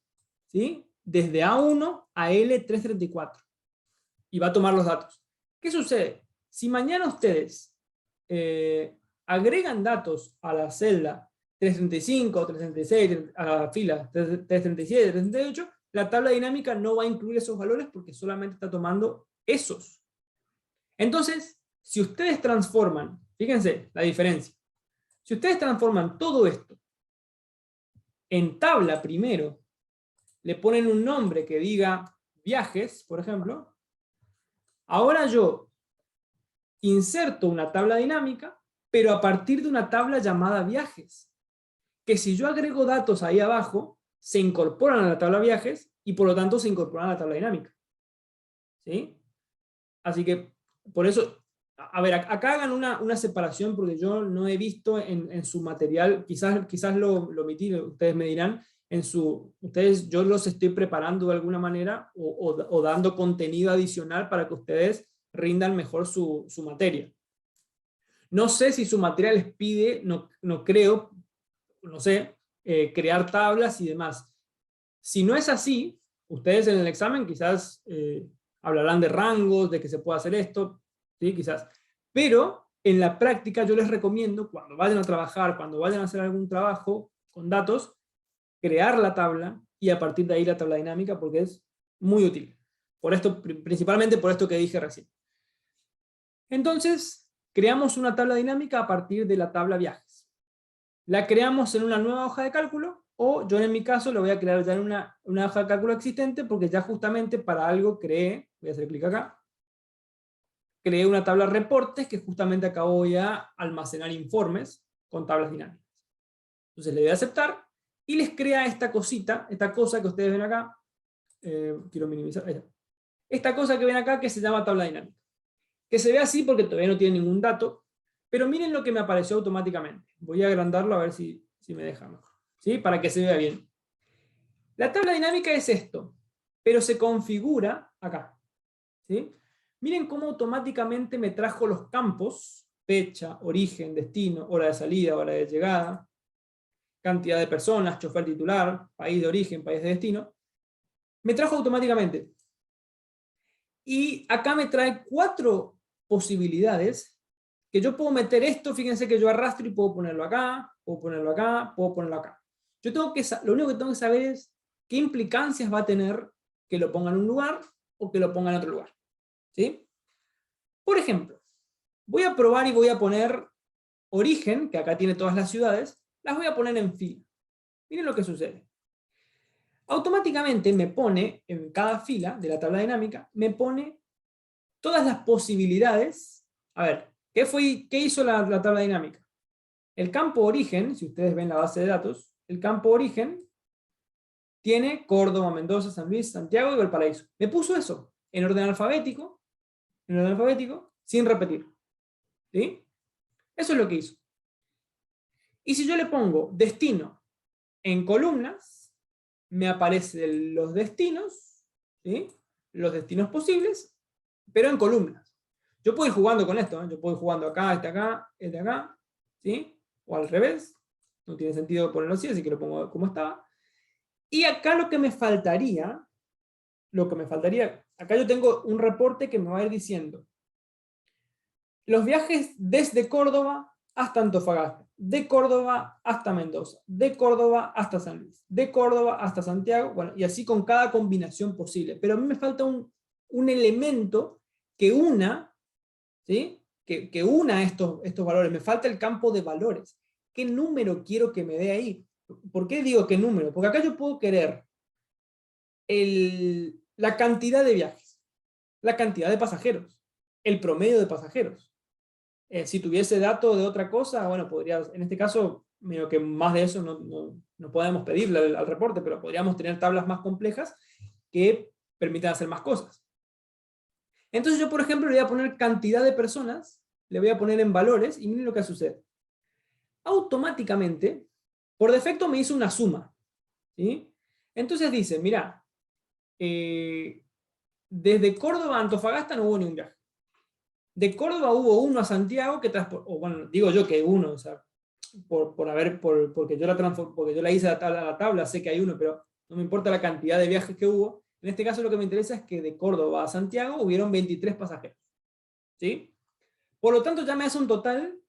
¿sí? Desde A1 a L334. Y va a tomar los datos. ¿Qué sucede? Si mañana ustedes agregan datos a la celda 335, 336, a la fila 337, 338, la tabla dinámica no va a incluir esos valores porque solamente está tomando esos. Entonces, si ustedes transforman, fíjense la diferencia, si ustedes transforman todo esto en tabla primero, le ponen un nombre que diga viajes, por ejemplo, ahora yo inserto una tabla dinámica, pero a partir de una tabla llamada viajes, que si yo agrego datos ahí abajo, se incorporan a la tabla viajes, y por lo tanto se incorporan a la tabla dinámica. ¿Sí? Así que, por eso, a ver, acá hagan una separación, porque yo no he visto en su material, quizás lo omití, ustedes me dirán, yo los estoy preparando de alguna manera, o dando contenido adicional para que ustedes rindan mejor su materia. No sé si su material les pide, no creo, no sé, crear tablas y demás. Si no es así, ustedes en el examen quizás hablarán de rangos, de que se puede hacer esto, ¿sí? Quizás. Pero en la práctica yo les recomiendo, cuando vayan a trabajar, cuando vayan a hacer algún trabajo con datos, crear la tabla y a partir de ahí la tabla dinámica, porque es muy útil. Por esto, principalmente por esto que dije recién. Entonces, creamos una tabla dinámica a partir de la tabla viajes. La creamos en una nueva hoja de cálculo, o yo en mi caso lo voy a crear ya en una hoja de cálculo existente, porque ya justamente para algo voy a hacer clic acá, creé una tabla reportes que justamente acá voy a almacenar informes con tablas dinámicas. Entonces le voy a aceptar, y les crea esta cosita, esta cosa que ustedes ven acá, quiero minimizar, ahí está. Esta cosa que ven acá que se llama tabla dinámica. Que se ve así porque todavía no tiene ningún dato, pero miren lo que me apareció automáticamente. Voy a agrandarlo a ver si me deja mejor, ¿sí? Para que se vea bien. La tabla dinámica es esto, pero se configura acá, ¿sí? Miren cómo automáticamente me trajo los campos: fecha, origen, destino, hora de salida, hora de llegada, cantidad de personas, chofer titular, país de origen, país de destino. Me trajo automáticamente. Y acá me trae 4 posibilidades que yo puedo meter esto. Fíjense que yo arrastro y puedo ponerlo acá, puedo ponerlo acá, puedo ponerlo acá. Lo único que tengo que saber es qué implicancias va a tener que lo ponga en un lugar o que lo ponga en otro lugar, ¿sí? Por ejemplo, voy a probar y voy a poner origen, que acá tiene todas las ciudades, las voy a poner en fila. Miren lo que sucede. Automáticamente me pone, en cada fila de la tabla dinámica, me pone todas las posibilidades. A ver, ¿qué hizo la tabla dinámica? El campo origen, si ustedes ven la base de datos, el campo origen tiene Córdoba, Mendoza, San Luis, Santiago y Valparaíso. Me puso eso, en orden alfabético, sin repetir. ¿Sí? Eso es lo que hizo. Y si yo le pongo destino en columnas, me aparecen los destinos, ¿sí? Los destinos posibles, pero en columnas. Yo puedo ir jugando con esto, ¿eh? Yo puedo ir jugando acá, acá, ¿sí? O al revés. No tiene sentido ponerlo así que lo pongo como estaba. Y acá lo que me faltaría, acá yo tengo un reporte que me va a ir diciendo los viajes desde Córdoba hasta Antofagasta, de Córdoba hasta Mendoza, de Córdoba hasta San Luis, de Córdoba hasta Santiago, bueno, y así con cada combinación posible. Pero a mí me falta un elemento que una, ¿sí? Que una estos valores. Me falta el campo de valores. ¿Qué número quiero que me dé ahí? ¿Por qué digo qué número? Porque acá yo puedo querer la cantidad de viajes, la cantidad de pasajeros, el promedio de pasajeros. Si tuviese datos de otra cosa, bueno, en este caso, medio que más de eso no podemos pedirle al reporte, pero podríamos tener tablas más complejas que permitan hacer más cosas. Entonces yo, por ejemplo, le voy a poner cantidad de personas, le voy a poner en valores, y miren lo que sucede. Automáticamente, por defecto me hizo una suma, ¿sí? Entonces dice, mira, desde Córdoba a Antofagasta no hubo ni un viaje. De Córdoba hubo uno a Santiago que transportó, o bueno, digo yo que uno, o sea, porque yo la hice a la tabla, sé que hay uno, pero no me importa la cantidad de viajes que hubo. En este caso lo que me interesa es que de Córdoba a Santiago hubieron 23 pasajeros, ¿sí? Por lo tanto ya me hace un total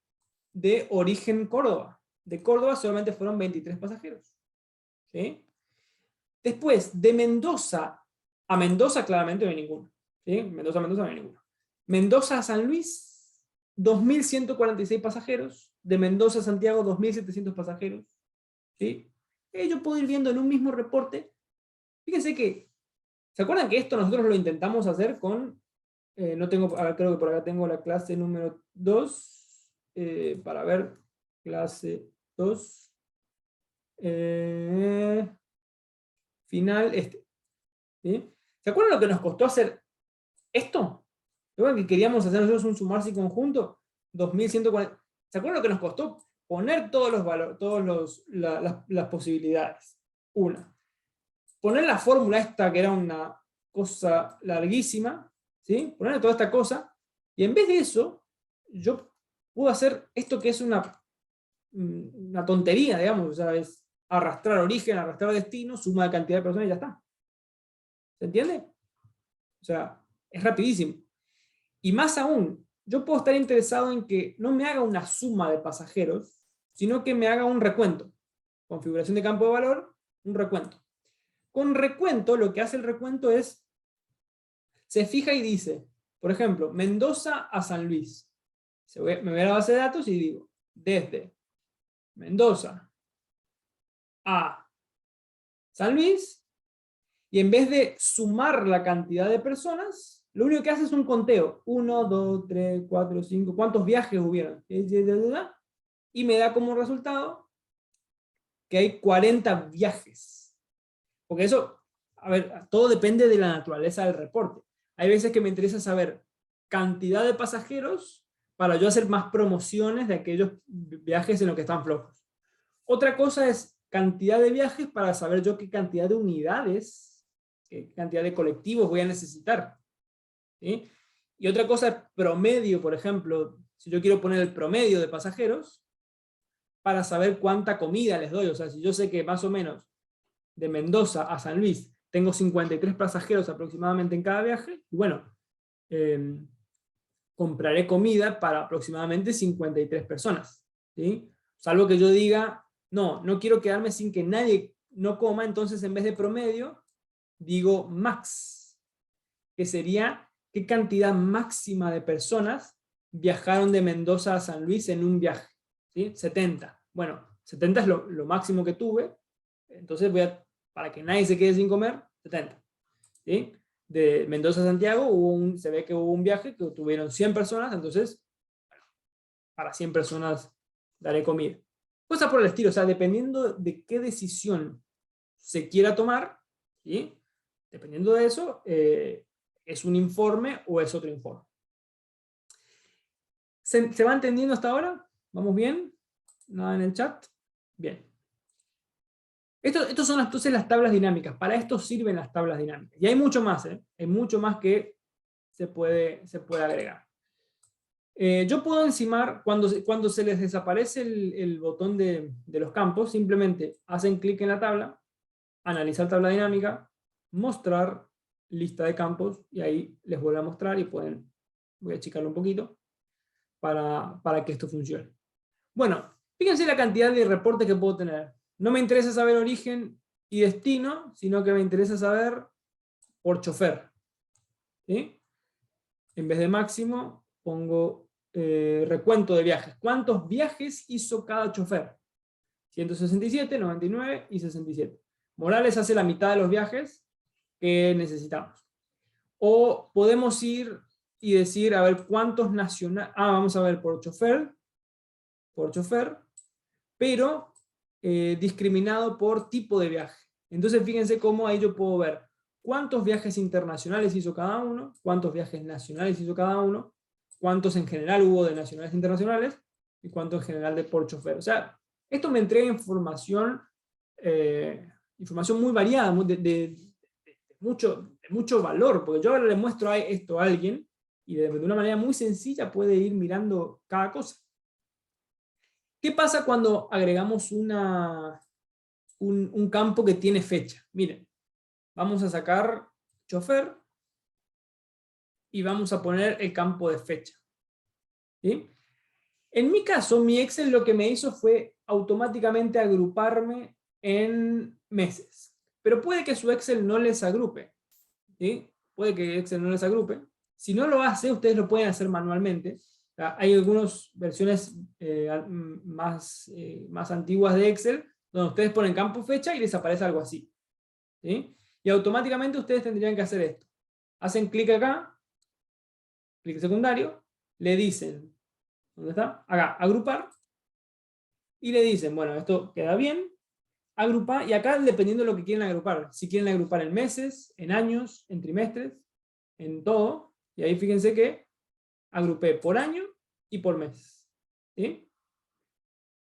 de origen Córdoba. De Córdoba solamente fueron 23 pasajeros. ¿Sí? Después, de Mendoza a Mendoza claramente no hay ninguno. ¿Sí? Mendoza a Mendoza no hay ninguno. Mendoza a San Luis, 2.146 pasajeros. De Mendoza a Santiago, 2.700 pasajeros. ¿Sí? Yo puedo ir viendo en un mismo reporte. Fíjense que, ¿se acuerdan que esto nosotros lo intentamos hacer con, no tengo, ahora creo que por acá tengo la clase número 2, para ver, clase 2, final, ¿sí? ¿Se acuerdan lo que nos costó hacer esto? ¿Se acuerdan que queríamos hacer nosotros un sumarse conjunto? 2140. ¿Se acuerdan lo que nos costó? Poner todos los valores, las posibilidades. Una. Poner la fórmula esta, que era una cosa larguísima, ¿sí? Poner toda esta cosa, y en vez de eso, yo puedo hacer esto que es una tontería, digamos, o sea, es arrastrar origen, arrastrar destino, suma de cantidad de personas y ya está. ¿Se entiende? O sea, es rapidísimo. Y más aún, yo puedo estar interesado en que no me haga una suma de pasajeros, sino que me haga un recuento. Configuración de campo de valor, un recuento. Con recuento, lo que hace el recuento es, se fija y dice, por ejemplo, Mendoza a San Luis. Me voy a la base de datos y digo, desde Mendoza a San Luis, y en vez de sumar la cantidad de personas, lo único que hace es un conteo. 1, 2, 3, 4, 5, ¿cuántos viajes hubieron? Y me da como resultado que hay 40 viajes. Porque eso, a ver, todo depende de la naturaleza del reporte. Hay veces que me interesa saber cantidad de pasajeros para yo hacer más promociones de aquellos viajes en los que están flojos. Otra cosa es cantidad de viajes para saber yo qué cantidad de unidades, qué cantidad de colectivos voy a necesitar. ¿Sí? Y otra cosa es promedio, por ejemplo, si yo quiero poner el promedio de pasajeros, para saber cuánta comida les doy. O sea, si yo sé que más o menos de Mendoza a San Luis tengo 53 pasajeros aproximadamente en cada viaje, y bueno, compraré comida para aproximadamente 53 personas. ¿Sí? Salvo que yo diga, no quiero quedarme sin que nadie no coma, entonces en vez de promedio, digo max, que sería qué cantidad máxima de personas viajaron de Mendoza a San Luis en un viaje. ¿Sí? 70. Bueno, 70 es lo máximo que tuve, entonces para que nadie se quede sin comer, 70. ¿Sí? De Mendoza a Santiago se ve que hubo un viaje que tuvieron 100 personas, entonces bueno, para 100 personas daré comida. Cosas por el estilo, o sea, dependiendo de qué decisión se quiera tomar, ¿sí? Dependiendo de eso, ¿es un informe o es otro informe? ¿Se va entendiendo hasta ahora? ¿Vamos bien? ¿Nada en el chat? Bien. Estos son entonces las tablas dinámicas. Para esto sirven las tablas dinámicas. Y hay mucho más, ¿eh? Hay mucho más que se puede agregar. Yo puedo encimar, cuando se les desaparece el botón de los campos, simplemente hacen clic en la tabla, analizar tabla dinámica, mostrar lista de campos, y ahí les vuelvo a mostrar y voy a achicarlo un poquito para que esto funcione. Bueno, fíjense la cantidad de reportes que puedo tener. No me interesa saber origen y destino, sino que me interesa saber por chofer. ¿Sí? En vez de máximo, pongo recuento de viajes. ¿Cuántos viajes hizo cada chofer? 167, 99 y 67. Morales hace la mitad de los viajes que necesitamos. O podemos ir y decir, a ver, cuántos nacionales... vamos a ver por chofer, pero discriminado por tipo de viaje. Entonces fíjense cómo ahí yo puedo ver cuántos viajes internacionales hizo cada uno, cuántos viajes nacionales hizo cada uno, cuántos en general hubo de nacionales e internacionales, y cuántos en general de por chofer. O sea, esto me entrega información muy variada, de mucho valor, porque yo ahora le muestro esto a alguien, y de una manera muy sencilla puede ir mirando cada cosa. ¿Qué pasa cuando agregamos un campo que tiene fecha? Miren, vamos a sacar chofer y vamos a poner el campo de fecha. ¿Sí? En mi caso, mi Excel lo que me hizo fue automáticamente agruparme en meses. Pero puede que su Excel no les agrupe, ¿sí? Puede que Excel no les agrupe. Si no lo hace, ustedes lo pueden hacer manualmente. O sea, hay algunas versiones más antiguas de Excel, donde ustedes ponen campo fecha y les aparece algo así, ¿sí? Y automáticamente ustedes tendrían que hacer esto. Hacen clic acá, clic secundario, le dicen, ¿dónde está? Acá, agrupar, y le dicen, bueno, esto queda bien, agrupar, y acá dependiendo de lo que quieren agrupar, si quieren agrupar en meses, en años, en trimestres, en todo, y ahí fíjense que agrupé por año y por mes, ¿sí?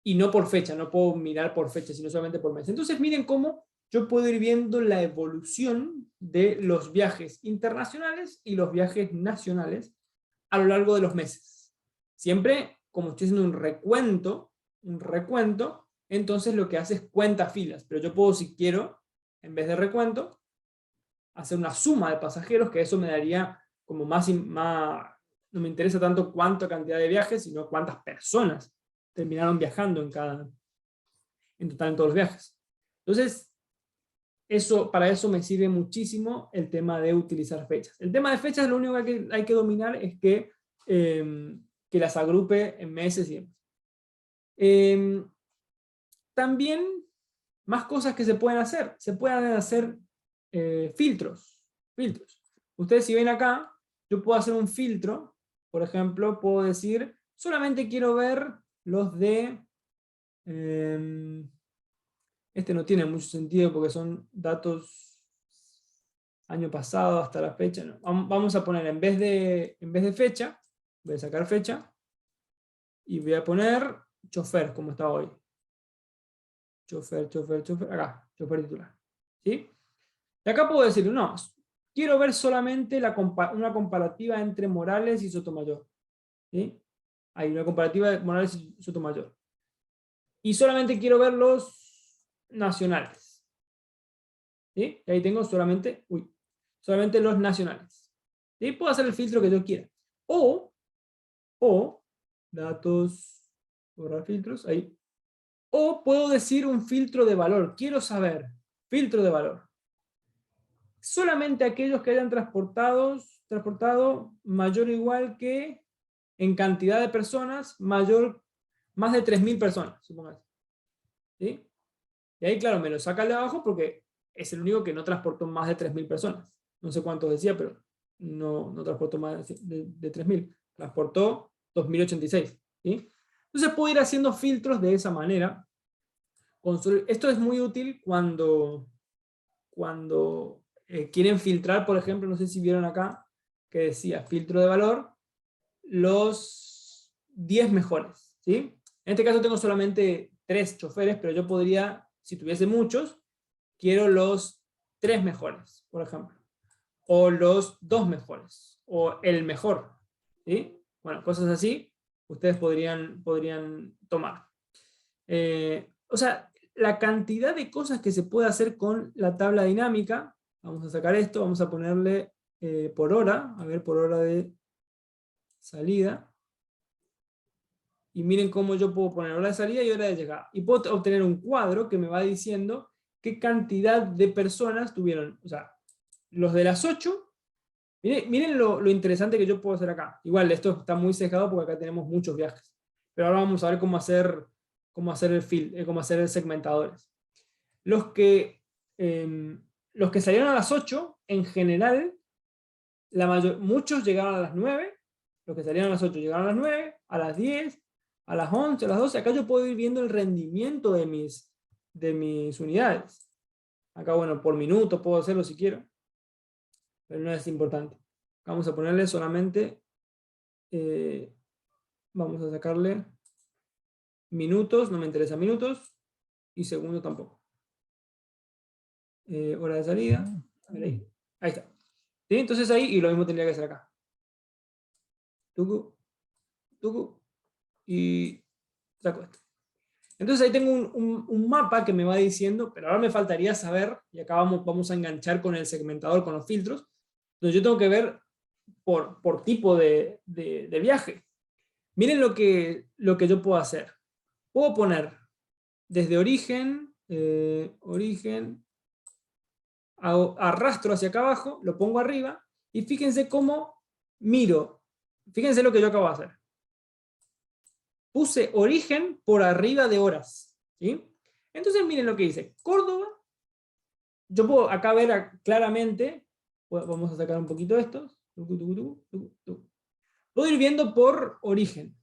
Y no por fecha, no puedo mirar por fecha, sino solamente por mes. Entonces miren cómo yo puedo ir viendo la evolución de los viajes internacionales y los viajes nacionales a lo largo de los meses. Siempre, como estoy haciendo un recuento, entonces lo que hace es cuenta filas, pero yo puedo, si quiero, en vez de recuento, hacer una suma de pasajeros, que eso me daría como más, no me interesa tanto cuánta cantidad de viajes, sino cuántas personas terminaron viajando en total en todos los viajes. Entonces, para eso me sirve muchísimo el tema de utilizar fechas. El tema de fechas, lo único que hay que dominar es que las agrupe en meses y demás. También, más cosas que se pueden hacer. Se pueden hacer filtros. Ustedes, si ven acá, yo puedo hacer un filtro. Por ejemplo, puedo decir, solamente quiero ver los de... este no tiene mucho sentido porque son datos año pasado hasta la fecha. No. Vamos a poner, en vez de fecha, voy a sacar fecha, y voy a poner chofer, como está hoy. Chofer, acá, chofer titular. ¿Sí? Y acá puedo decir, no, quiero ver solamente una comparativa entre Morales y Sotomayor. ¿Sí? Hay una comparativa de Morales y Sotomayor. Y solamente quiero ver los nacionales. ¿Sí? Y ahí tengo solamente los nacionales. ¿Sí? Puedo hacer el filtro que yo quiera. O datos, borrar filtros, ahí. O puedo decir un filtro de valor. Quiero saber, filtro de valor. Solamente aquellos que hayan transportado mayor o igual que, en cantidad de personas, más de 3.000 personas, supongamos. ¿Sí? Y ahí, claro, me lo saca de abajo porque es el único que no transportó más de 3.000 personas. No sé cuántos decía, pero no transportó más de 3.000. Transportó 2.086. ¿Sí? Entonces puedo ir haciendo filtros de esa manera. Esto es muy útil cuando quieren filtrar, por ejemplo, no sé si vieron acá, que decía filtro de valor, los 10 mejores. ¿Sí? En este caso tengo solamente 3 choferes, pero yo podría, si tuviese muchos, quiero los 3 mejores, por ejemplo. O los 2 mejores. O el mejor. ¿Sí? Bueno, cosas así, ustedes podrían tomar. O sea, la cantidad de cosas que se puede hacer con la tabla dinámica. Vamos a sacar esto, vamos a ponerle por hora, a ver, por hora de salida. Y miren cómo yo puedo poner hora de salida y hora de llegada. Y puedo obtener un cuadro que me va diciendo qué cantidad de personas tuvieron. O sea, los de las 8, miren lo interesante que yo puedo hacer acá. Igual, esto está muy sesgado porque acá tenemos muchos viajes. Pero ahora vamos a ver cómo hacer el segmentadores. Los que salieron a las 8, en general, muchos llegaron a las 9, los que salieron a las 8 llegaron a las 9, a las 10, a las 11, a las 12. Acá yo puedo ir viendo el rendimiento de mis unidades. Acá, bueno, por minuto puedo hacerlo si quiero, pero no es importante. Vamos a ponerle solamente, vamos a sacarle minutos, no me interesa minutos, y segundos tampoco. Hora de salida, a ver ahí está. ¿Sí? Entonces ahí, y lo mismo tendría que hacer acá. Tucu, y saco esto. Entonces ahí tengo un mapa que me va diciendo, pero ahora me faltaría saber, y acá vamos a enganchar con el segmentador, con los filtros. Entonces yo tengo que ver por tipo de viaje. Miren lo que yo puedo hacer. Puedo poner desde origen, arrastro hacia acá abajo, lo pongo arriba, y fíjense cómo miro. Fíjense lo que yo acabo de hacer. Puse origen por arriba de horas. ¿Sí? Entonces miren lo que dice. Córdoba, yo puedo acá ver claramente, vamos a sacar un poquito esto. Puedo ir viendo por origen.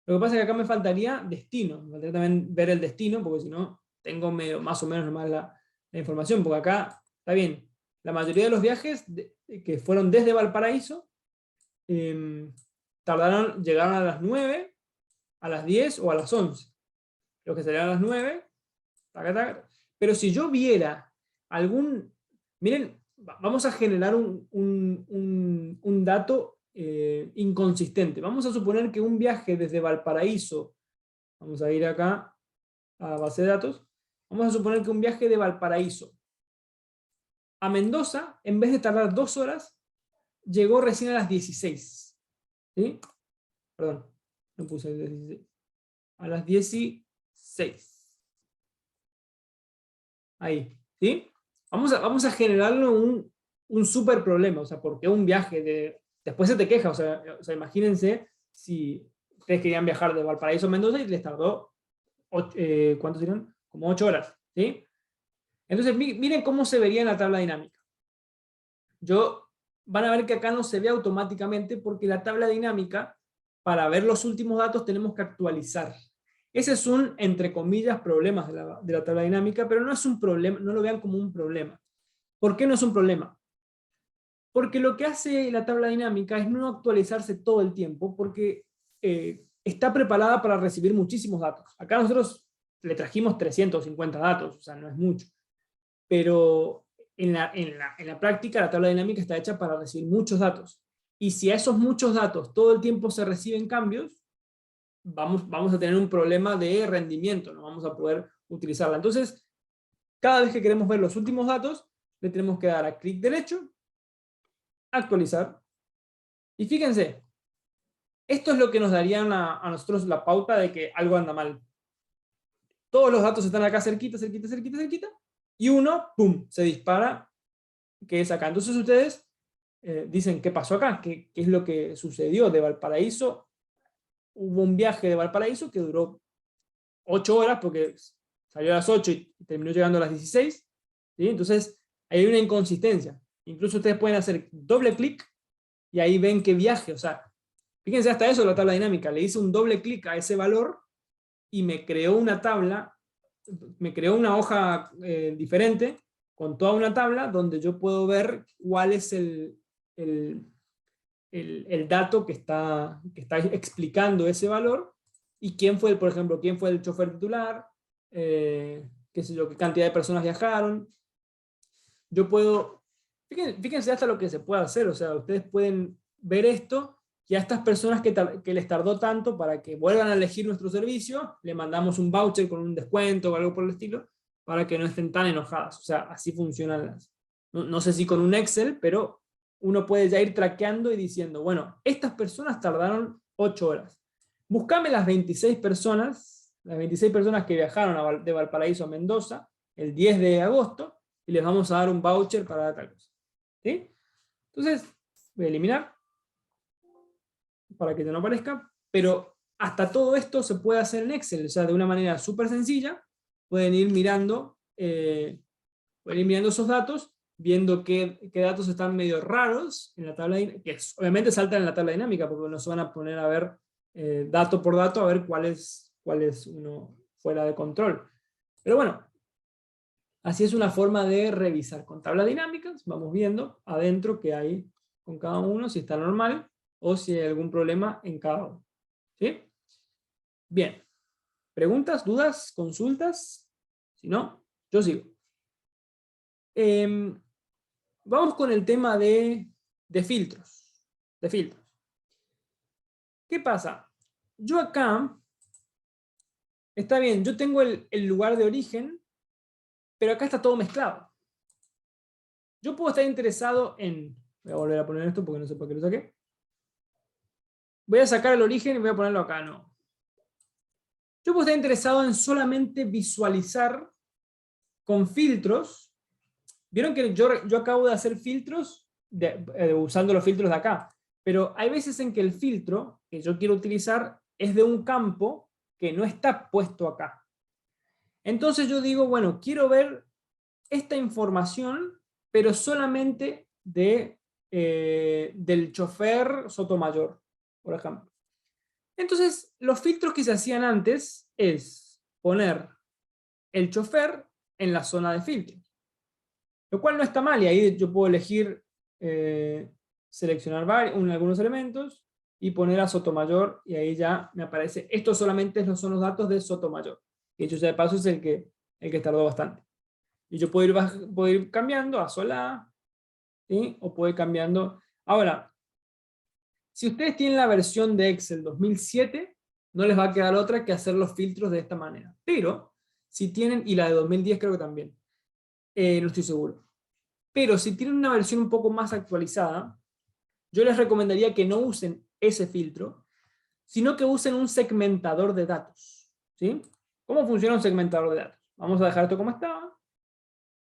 Lo que pasa es que acá me faltaría destino. Me faltaría también ver el destino, porque si no, tengo medio, más o menos nomás la información, porque acá, está bien, la mayoría de los viajes que fueron desde Valparaíso, llegaron a las 9, a las 10 o a las 11. Los que salieron a las 9, taca, taca. Pero si yo viera algún... Miren, vamos a generar un dato inconsistente. Vamos a suponer que un viaje desde Valparaíso, vamos a ir acá a base de datos, vamos a suponer que un viaje de Valparaíso a Mendoza, en vez de tardar 2 horas, llegó recién a las 16. ¿Sí? Perdón, no puse 16. A las 16. Ahí, ¿sí? Vamos a generarle un súper problema, o sea, porque un viaje de... Después se te queja, o sea, imagínense si ustedes querían viajar de Valparaíso a Mendoza y les tardó, ¿cuántos serían? Como 8 horas, ¿sí? Entonces, miren cómo se vería en la tabla dinámica. Van a ver que acá no se ve automáticamente porque la tabla dinámica, para ver los últimos datos, tenemos que actualizar. Ese es un, entre comillas, problema de la tabla dinámica, pero no es un problema, no lo vean como un problema. ¿Por qué no es un problema? Porque lo que hace la tabla dinámica es no actualizarse todo el tiempo, porque está preparada para recibir muchísimos datos. Acá nosotros le trajimos 350 datos, o sea, no es mucho. Pero en la práctica la tabla dinámica está hecha para recibir muchos datos. Y si a esos muchos datos todo el tiempo se reciben cambios, vamos a tener un problema de rendimiento, no vamos a poder utilizarla. Entonces, cada vez que queremos ver los últimos datos, le tenemos que dar a clic derecho, actualizar. Y fíjense, esto es lo que nos daría a nosotros la pauta de que algo anda mal. Todos los datos están acá cerquita, cerquita, cerquita, cerquita, y uno, ¡pum!, se dispara, que es acá. Entonces ustedes dicen, ¿qué pasó acá? ¿Qué es lo que sucedió de Valparaíso? Hubo un viaje de Valparaíso que duró 8 horas, porque salió a las 8 y terminó llegando a las 16. ¿Sí? Entonces, hay una inconsistencia. Incluso ustedes pueden hacer doble clic y ahí ven qué viaje. O sea, fíjense hasta eso la tabla dinámica. Le hice un doble clic a ese valor y me creó una tabla, me creó una hoja diferente con toda una tabla donde yo puedo ver cuál es el dato que está explicando ese valor y quién fue, por ejemplo, quién fue el chofer titular, qué sé yo, qué cantidad de personas viajaron. Yo puedo, fíjense hasta lo que se puede hacer, o sea, ustedes pueden ver esto y a estas personas que les tardó tanto para que vuelvan a elegir nuestro servicio, le mandamos un voucher con un descuento o algo por el estilo, para que no estén tan enojadas. O sea, así funcionan las... No sé si con un Excel, pero uno puede ya ir traqueando y diciendo, bueno, estas personas tardaron 8 horas. Buscame las 26 personas que viajaron de Valparaíso a Mendoza el 10 de agosto y les vamos a dar un voucher para tal cosa. ¿Sí? Entonces, voy a eliminar para que ya no aparezca, pero hasta todo esto se puede hacer en Excel, o sea, de una manera súper sencilla, pueden ir mirando esos datos, viendo qué datos están medio raros en la tabla, que obviamente saltan en la tabla dinámica, porque no se van a poner a ver dato por dato, a ver cuál es uno fuera de control. Pero bueno, así es una forma de revisar con tablas dinámicas, vamos viendo adentro qué hay con cada uno, si está normal, o si hay algún problema en cada uno. ¿Sí? Bien. ¿Preguntas, dudas, consultas? Si no, yo sigo. Vamos con el tema de filtros. De filtros. ¿Qué pasa? Yo acá, está bien, yo tengo el lugar de origen, pero acá está todo mezclado. Yo puedo estar interesado en... Voy a volver a poner esto porque no sé por qué lo saqué. Voy a sacar el origen y voy a ponerlo acá, no. Yo puedo estar interesado en solamente visualizar con filtros. Vieron que yo acabo de hacer filtros usando los filtros de acá, pero hay veces en que el filtro que yo quiero utilizar es de un campo que no está puesto acá. Entonces yo digo, bueno, quiero ver esta información, pero solamente del chofer Sotomayor, por ejemplo. Entonces, los filtros que se hacían antes es poner el chofer en la zona de filtro, lo cual no está mal, y ahí yo puedo elegir seleccionar algunos elementos y poner a Sotomayor, y ahí ya me aparece, esto solamente son los datos de Sotomayor, y dicho sea de paso es el que tardó bastante. Y yo puedo ir cambiando a Solá, ¿sí? O puedo ir cambiando. Ahora, si ustedes tienen la versión de Excel 2007, no les va a quedar otra que hacer los filtros de esta manera. Pero, si tienen, y la de 2010 creo que también, no estoy seguro. Pero si tienen una versión un poco más actualizada, yo les recomendaría que no usen ese filtro, sino que usen un segmentador de datos. ¿Sí? ¿Cómo funciona un segmentador de datos? Vamos a dejar esto como estaba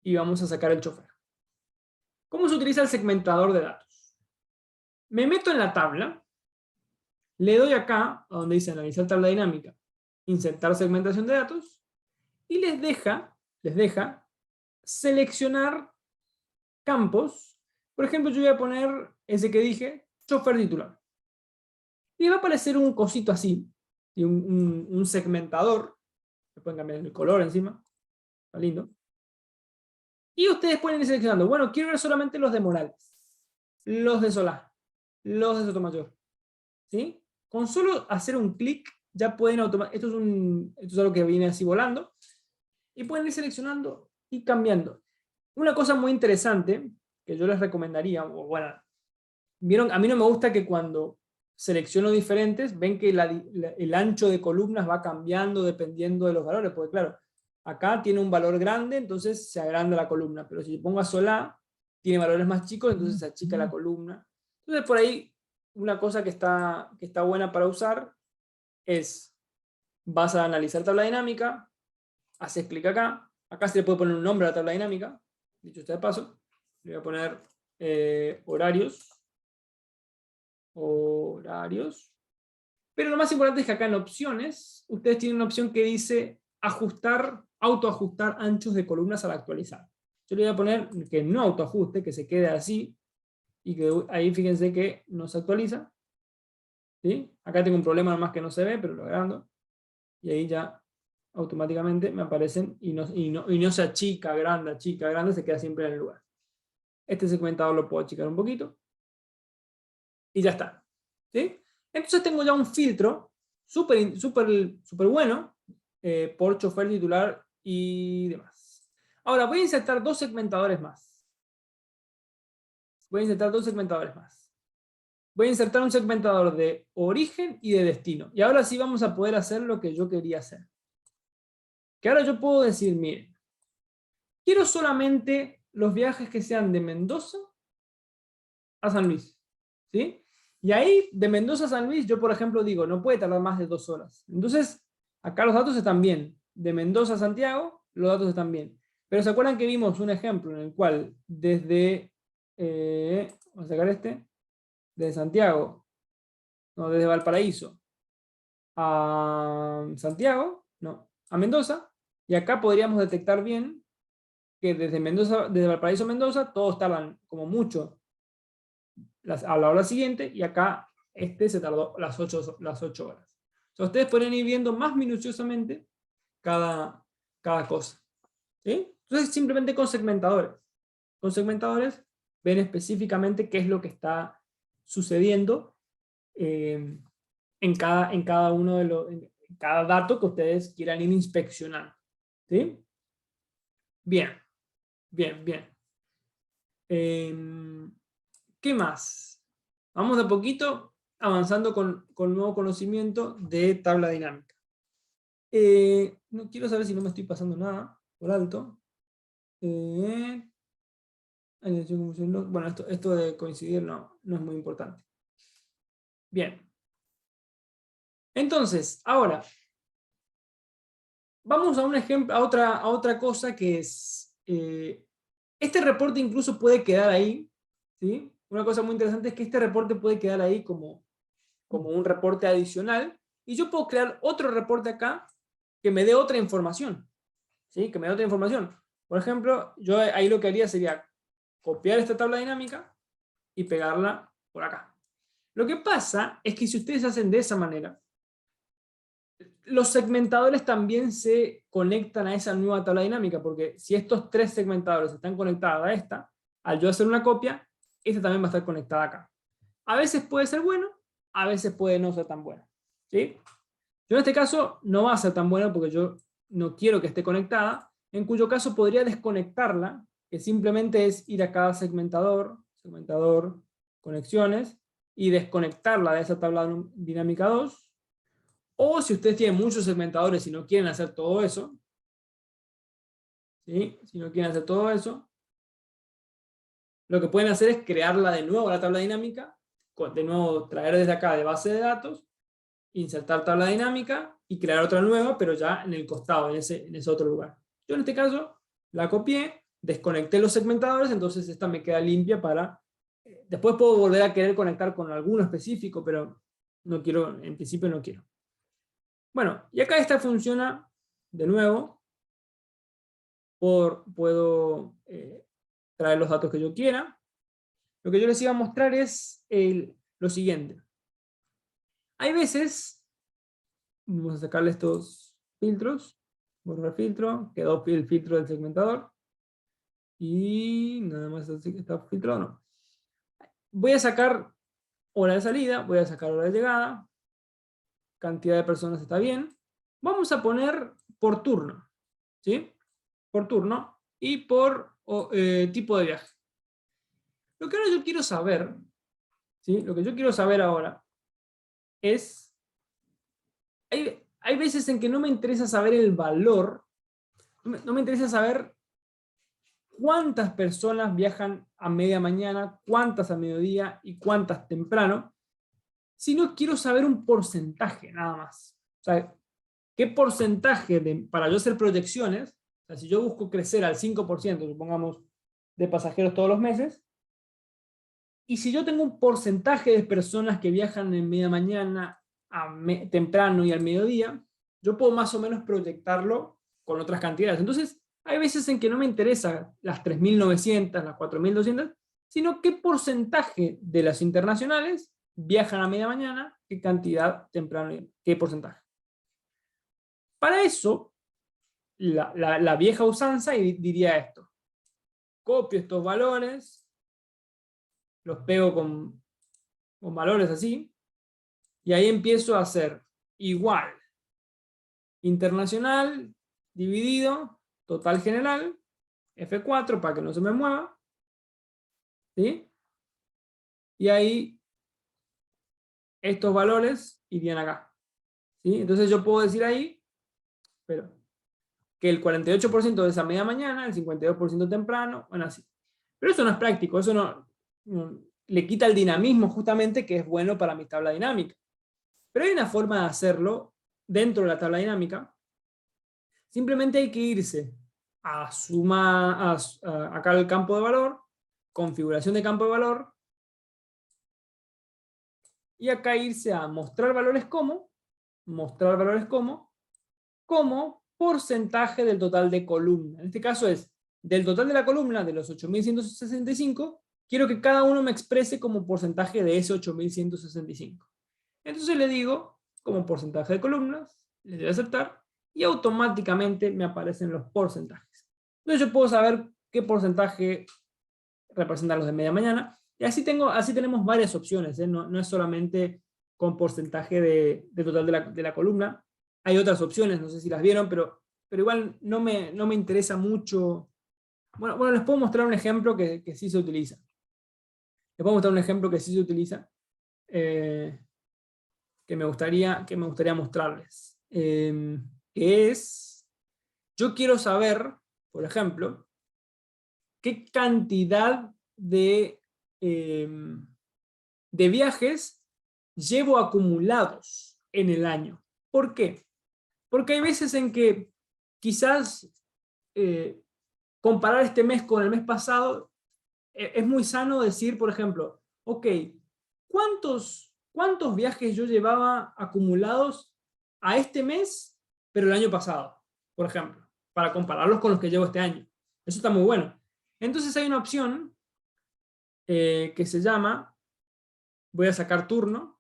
y vamos a sacar el chofer. ¿Cómo se utiliza el segmentador de datos? Me meto en la tabla, le doy acá, donde dice analizar tabla dinámica, insertar segmentación de datos, y les deja seleccionar campos. Por ejemplo, yo voy a poner ese que dije, chofer titular. Y va a aparecer un cosito así, y un segmentador, le pueden cambiar el color encima, está lindo. Y ustedes pueden ir seleccionando, bueno, quiero ver solamente los de Morales, los de Solá, los de Sotomayor. ¿Sí? Con solo hacer un clic ya pueden automáticamente, esto es algo que viene así volando, y pueden ir seleccionando y cambiando. Una cosa muy interesante que yo les recomendaría, o bueno, vieron, a mí no me gusta que cuando selecciono diferentes, ven que el ancho de columnas va cambiando dependiendo de los valores, porque claro, acá tiene un valor grande, entonces se agranda la columna, pero si pongo a Solá, tiene valores más chicos, entonces se achica la columna. Entonces por ahí, una cosa que está buena para usar es, vas a analizar tabla dinámica, haces clic acá se le puede poner un nombre a la tabla dinámica, dicho sea de paso, le voy a poner horarios, pero lo más importante es que acá en opciones, ustedes tienen una opción que dice autoajustar anchos de columnas al actualizar. Yo le voy a poner que no autoajuste, que se quede así, y que ahí fíjense que no se actualiza. ¿Sí? Acá tengo un problema nomás que no se ve, pero lo agrando. Y ahí ya automáticamente me aparecen y no se achica, grande, se queda siempre en el lugar. Este segmentador lo puedo achicar un poquito. Y ya está. ¿Sí? Entonces tengo ya un filtro súper bueno por chofer titular y demás. Ahora voy a insertar dos segmentadores más. Voy a insertar un segmentador de origen y de destino. Y ahora sí vamos a poder hacer lo que yo quería hacer. Que ahora yo puedo decir, miren, quiero solamente los viajes que sean de Mendoza a San Luis. ¿Sí? Y ahí, de Mendoza a San Luis, yo por ejemplo digo, no puede tardar más de 2 horas. Entonces, acá los datos están bien. De Mendoza a Santiago, los datos están bien. Pero ¿se acuerdan que vimos un ejemplo en el cual desde, vamos a sacar desde Santiago, no, desde Valparaíso a Santiago, no, a Mendoza, y acá podríamos detectar bien que desde Valparaíso a Mendoza, todos tardan como mucho a la hora siguiente, y acá se tardó las 8 horas. O sea, ustedes pueden ir viendo más minuciosamente cada cosa. ¿Sí? Entonces, simplemente con segmentadores. Con segmentadores ven específicamente qué es lo que está sucediendo en cada uno en cada dato que ustedes quieran ir inspeccionando. ¿Sí? Bien, bien, bien. ¿Qué más? Vamos de a poquito avanzando con nuevo conocimiento de tabla dinámica. No quiero saber si no me estoy pasando nada por alto. Bueno, esto de coincidir no es muy importante. Bien. Entonces, ahora, vamos a un ejemplo, a otra cosa que es, este reporte incluso puede quedar ahí, ¿sí? Una cosa muy interesante es que este reporte puede quedar ahí como un reporte adicional, y yo puedo crear otro reporte acá que me dé otra información, ¿sí? Que me dé otra información. Por ejemplo, yo ahí lo que haría sería copiar esta tabla dinámica y pegarla por acá. Lo que pasa es que si ustedes hacen de esa manera, los segmentadores también se conectan a esa nueva tabla dinámica, porque si estos tres segmentadores están conectados a esta, al yo hacer una copia, esta también va a estar conectada acá. A veces puede ser bueno, a veces puede no ser tan bueno, ¿sí? Yo en este caso no va a ser tan bueno porque yo no quiero que esté conectada, en cuyo caso podría desconectarla, que simplemente es ir a cada segmentador, conexiones, y desconectarla de esa tabla dinámica 2. O si ustedes tienen muchos segmentadores y no quieren hacer todo eso, ¿sí? Si no quieren hacer todo eso, lo que pueden hacer es crearla de nuevo la tabla dinámica, de nuevo traer desde acá de base de datos, insertar tabla dinámica y crear otra nueva, pero ya en el costado, en ese otro lugar. Yo en este caso la copié, desconecté los segmentadores, entonces esta me queda limpia para... Después puedo volver a querer conectar con alguno específico, pero no quiero, en principio no quiero. Bueno, y acá esta funciona de nuevo. Puedo traer los datos que yo quiera. Lo que yo les iba a mostrar es lo siguiente. Hay veces, vamos a sacarle estos filtros, borrar filtro, quedó el filtro del segmentador, y nada más así que está filtrado, no. Voy a sacar hora de salida, voy a sacar hora de llegada, cantidad de personas está bien. Vamos a poner por turno, ¿sí? Por turno y por tipo de viaje. Lo que ahora yo quiero saber, ¿sí? Lo que yo quiero saber ahora es, hay veces en que no me interesa saber el valor, no me interesa saber cuántas personas viajan a media mañana, cuántas a mediodía y cuántas temprano, sino quiero saber un porcentaje nada más. O sea, ¿qué porcentaje para yo hacer proyecciones? O sea, si yo busco crecer al 5%, supongamos, de pasajeros todos los meses, y si yo tengo un porcentaje de personas que viajan en media mañana, temprano y al mediodía, yo puedo más o menos proyectarlo con otras cantidades. Entonces, hay veces en que no me interesa las 3.900, las 4.200, sino qué porcentaje de las internacionales viajan a media mañana, qué cantidad temprano y qué porcentaje. Para eso, la vieja usanza diría esto. Copio estos valores, los pego con valores así, y ahí empiezo a hacer igual internacional dividido total general F4 para que no se me mueva, ¿sí? Y ahí estos valores irían acá, ¿sí? Entonces yo puedo decir ahí, pero que el 48% de esa media mañana, el 52% temprano, bueno, así. Pero eso no es práctico, eso no le quita el dinamismo justamente que es bueno para mi tabla dinámica. Pero hay una forma de hacerlo dentro de la tabla dinámica. Simplemente hay que irse a acá al campo de valor, configuración de campo de valor, y acá irse a mostrar valores como porcentaje del total de columna. En este caso es del total de la columna de los 8.165, quiero que cada uno me exprese como porcentaje de ese 8.165. Entonces le digo como porcentaje de columnas, le doy a aceptar, y automáticamente me aparecen los porcentajes. Entonces yo puedo saber qué porcentaje representan los de media mañana, y así tenemos varias opciones, ¿eh? No es solamente con porcentaje de total de la columna, hay otras opciones, no sé si las vieron, pero igual no me interesa mucho. Bueno, les puedo mostrar un ejemplo que sí se utiliza. Les puedo mostrar un ejemplo que sí se utiliza, que me gustaría mostrarles. Que es, yo quiero saber, por ejemplo, qué cantidad de viajes llevo acumulados en el año. ¿Por qué? Porque hay veces en que quizás comparar este mes con el mes pasado, es muy sano decir, por ejemplo, ok, ¿cuántos viajes yo llevaba acumulados a este mes, pero el año pasado? Por ejemplo, para compararlos con los que llevo este año. Eso está muy bueno. Entonces hay una opción que se llama, voy a sacar turno,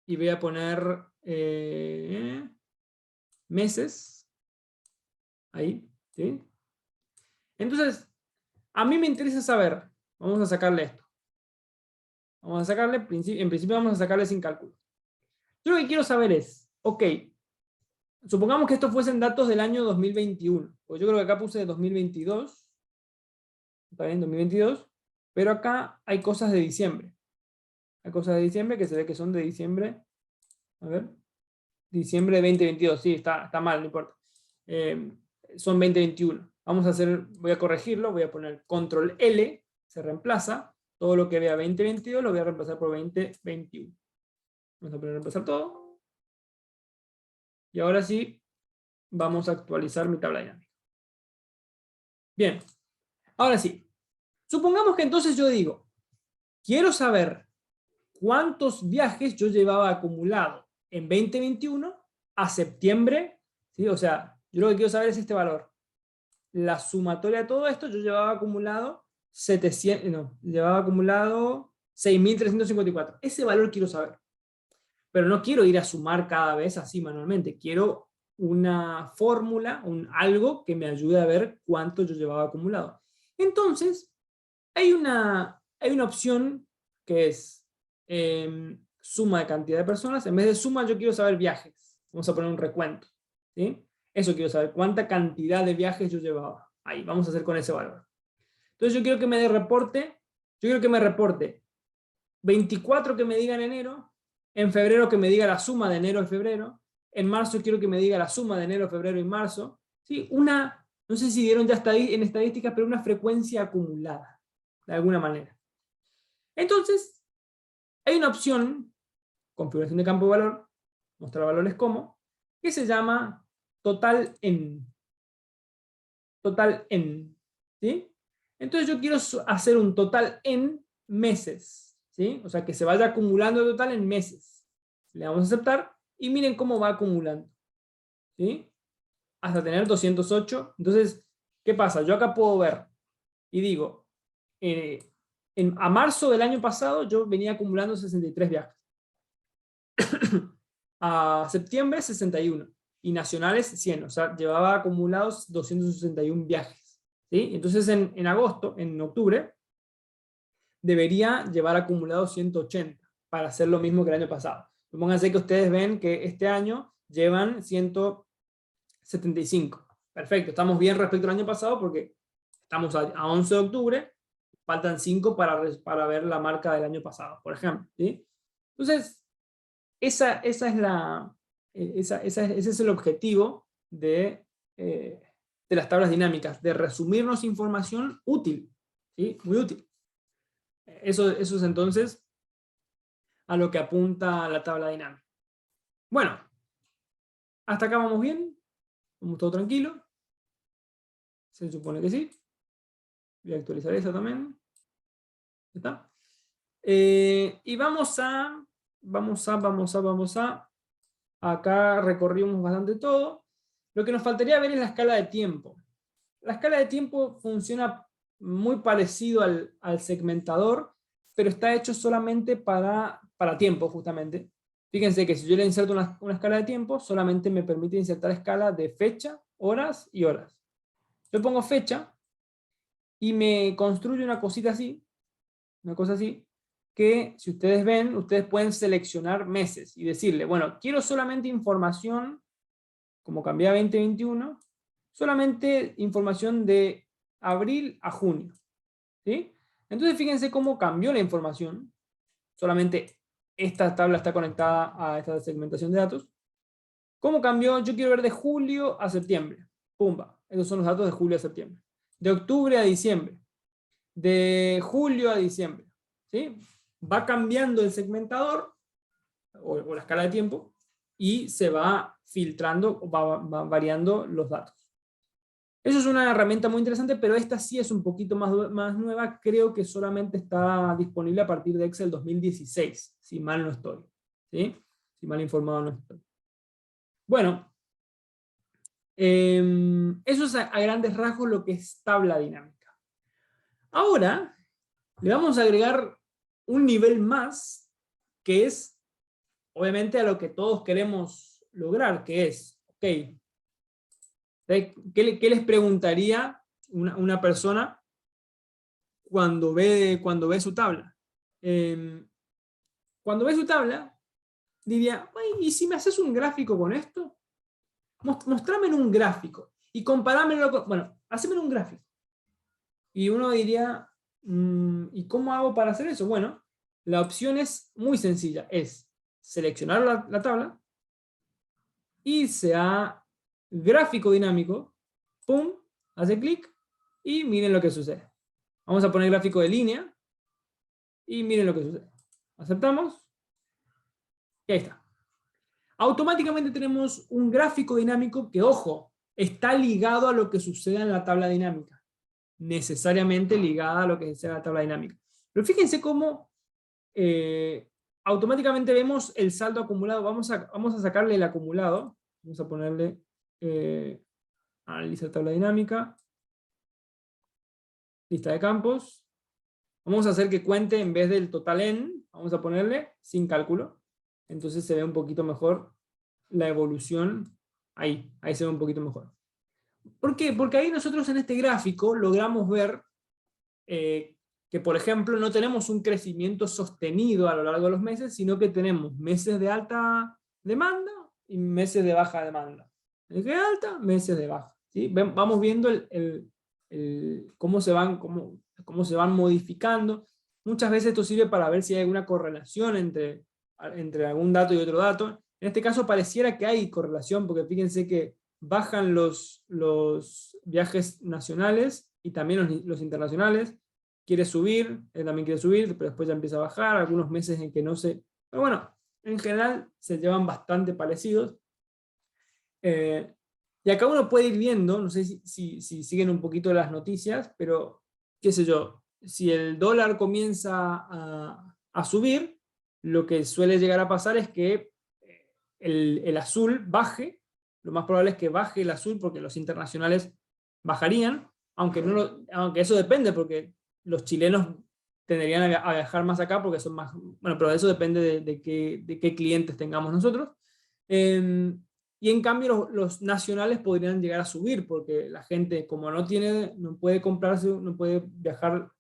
y voy a poner meses, ahí, ¿sí? Entonces, a mí me interesa saber, vamos a sacarle esto. Vamos a sacarle, en principio vamos a sacarle sin cálculo. Yo lo que quiero saber es, ok, supongamos que estos fuesen datos del año 2021, pues yo creo que acá puse de 2022, está bien, 2022, pero acá hay cosas de diciembre. Hay cosas de diciembre que se ve que son de diciembre, a ver, diciembre de 2022, sí, está mal, no importa. Son 2021. Vamos a hacer, voy a corregirlo, voy a poner control L, se reemplaza, todo lo que vea 2022 lo voy a reemplazar por 2021. Vamos a poner a reemplazar todo. Y ahora sí, vamos a actualizar mi tabla dinámica. Bien, ahora sí. Supongamos que entonces yo digo, quiero saber cuántos viajes yo llevaba acumulado en 2021 a septiembre, ¿sí? O sea, yo lo que quiero saber es este valor. La sumatoria de todo esto, yo llevaba acumulado 6.354. Ese valor quiero saber. Pero no quiero ir a sumar cada vez así manualmente. Quiero una fórmula, algo que me ayude a ver cuánto yo llevaba acumulado. Entonces, hay una opción que es suma de cantidad de personas. En vez de suma, yo quiero saber viajes. Vamos a poner un recuento, ¿sí? Eso quiero saber, cuánta cantidad de viajes yo llevaba. Ahí, vamos a hacer con ese valor. Entonces yo quiero que me reporte, 24 que me diga en enero, en febrero que me diga la suma de enero y febrero, en marzo quiero que me diga la suma de enero, febrero y marzo. ¿Sí? No sé si dieron ya en estadísticas, pero una frecuencia acumulada, de alguna manera. Entonces, hay una opción, configuración de campo de valor, mostrar valores como, que se llama total en. Total en. ¿Sí? Entonces yo quiero hacer un total en meses. ¿Sí? O sea, que se vaya acumulando el total en meses. Le damos a aceptar y miren cómo va acumulando. ¿Sí? Hasta tener 208. Entonces, ¿qué pasa? Yo acá puedo ver y digo, a marzo del año pasado yo venía acumulando 63 viajes. A septiembre 61. Y nacionales 100. O sea, llevaba acumulados 261 viajes. ¿Sí? Entonces en agosto, en octubre, debería llevar acumulados 180 para hacer lo mismo que el año pasado. Supónganse que ustedes ven que este año llevan 175. Perfecto, estamos bien respecto al año pasado porque estamos a 11 de octubre, faltan 5 para ver la marca del año pasado, por ejemplo. ¿Sí? Entonces, ese es el objetivo de las tablas dinámicas, de resumirnos información útil, ¿sí? Muy útil. Eso es entonces a lo que apunta la tabla dinámica. Bueno, hasta acá vamos bien, vamos todo tranquilo. Se supone que sí. Voy a actualizar eso también. ¿Ya está? Y vamos a, acá recorrimos bastante todo. Lo que nos faltaría ver es la escala de tiempo. La escala de tiempo funciona muy parecido al segmentador, pero está hecho solamente para tiempo, justamente. Fíjense que si yo le inserto una escala de tiempo, solamente me permite insertar escala de fecha, horas y horas. Yo pongo fecha y me construye una cosita así, una cosa así, que si ustedes ven, ustedes pueden seleccionar meses y decirle, bueno, quiero solamente información, como cambié a 2021, solamente información de abril a junio. ¿Sí? Entonces fíjense cómo cambió la información. Solamente esta tabla está conectada a esta segmentación de datos. ¿Cómo cambió? Yo quiero ver de julio a septiembre. Pumba. Esos son los datos de julio a septiembre. De octubre a diciembre. De julio a diciembre. ¿Sí? Va cambiando el segmentador o la escala de tiempo y se va filtrando, va variando los datos. Eso es una herramienta muy interesante, pero esta sí es un poquito más nueva. Creo que solamente está disponible a partir de Excel 2016, si mal no estoy. ¿Sí? Si mal informado no estoy. Bueno, eso es a grandes rasgos lo que es tabla dinámica. Ahora, le vamos a agregar un nivel más, que es, obviamente, a lo que todos queremos lograr, que es, ok, ¿qué les preguntaría una persona cuando ve su tabla? Cuando ve su tabla, diría, ¿y si me haces un gráfico con esto? Mostrame en un gráfico y comparámelo con, bueno, haceme un gráfico. Y uno diría, ¿y cómo hago para hacer eso? Bueno, la opción es muy sencilla, es seleccionar la tabla, irse a gráfico dinámico, pum, hace clic y miren lo que sucede. Vamos a poner gráfico de línea y miren lo que sucede. Aceptamos y ahí está. Automáticamente tenemos un gráfico dinámico que, ojo, está ligado a lo que suceda en la tabla dinámica. Necesariamente ligada a lo que sucede en la tabla dinámica. Pero fíjense cómo automáticamente vemos el saldo acumulado. Vamos a sacarle el acumulado. Vamos a ponerle analizar tabla dinámica. Lista de campos. Vamos a hacer que cuente en vez del total en, vamos a ponerle sin cálculo. Entonces se ve un poquito mejor la evolución. Ahí se ve un poquito mejor. ¿Por qué? Porque ahí nosotros en este gráfico logramos ver que, por ejemplo, no tenemos un crecimiento sostenido a lo largo de los meses, sino que tenemos meses de alta demanda y meses de baja demanda. Meses de alta, meses de baja. ¿Sí? Vamos viendo cómo se van modificando. Muchas veces esto sirve para ver si hay alguna correlación entre algún dato y otro dato. En este caso pareciera que hay correlación, porque fíjense que bajan los viajes nacionales y también los internacionales. Quiere subir, él también quiere subir, pero después ya empieza a bajar, algunos meses en que no se... Pero bueno, en general se llevan bastante parecidos. Y acá uno puede ir viendo, no sé si siguen un poquito las noticias, pero qué sé yo, si el dólar comienza a subir, lo que suele llegar a pasar es que el azul baje. Lo más probable es que baje el azul porque los internacionales bajarían, aunque eso depende, porque los chilenos tenderían a viajar más acá porque son más... Bueno, pero eso depende de qué clientes tengamos nosotros. Y en cambio los nacionales podrían llegar a subir, porque la gente, como no puede comprarse, no puede viajar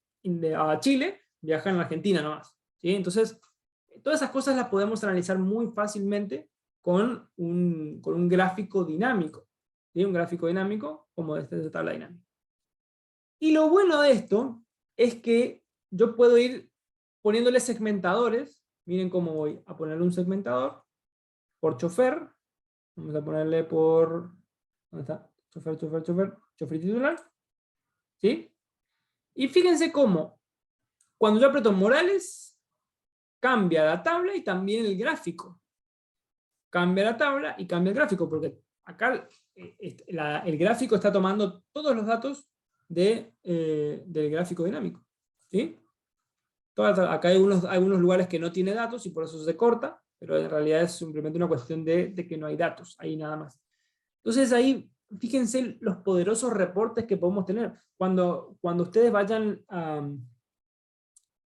a Chile, viaja en Argentina nomás. ¿Sí? Entonces, todas esas cosas las podemos analizar muy fácilmente con un gráfico dinámico. ¿Sí? Un gráfico dinámico como esta tabla dinámica. Y lo bueno de esto es que yo puedo ir poniéndole segmentadores. Miren cómo voy a ponerle un segmentador por chofer. Vamos a ponerle por... ¿Dónde está? Chofer titular. ¿Sí? Y fíjense cómo, cuando yo aprieto Morales, cambia la tabla y también el gráfico. Cambia la tabla y cambia el gráfico, porque acá el gráfico está tomando todos los datos del gráfico dinámico. ¿Sí? Acá hay algunos lugares que no tiene datos y por eso se corta, pero en realidad es simplemente una cuestión de que no hay datos, ahí nada más. Entonces ahí, fíjense los poderosos reportes que podemos tener. Cuando ustedes vayan a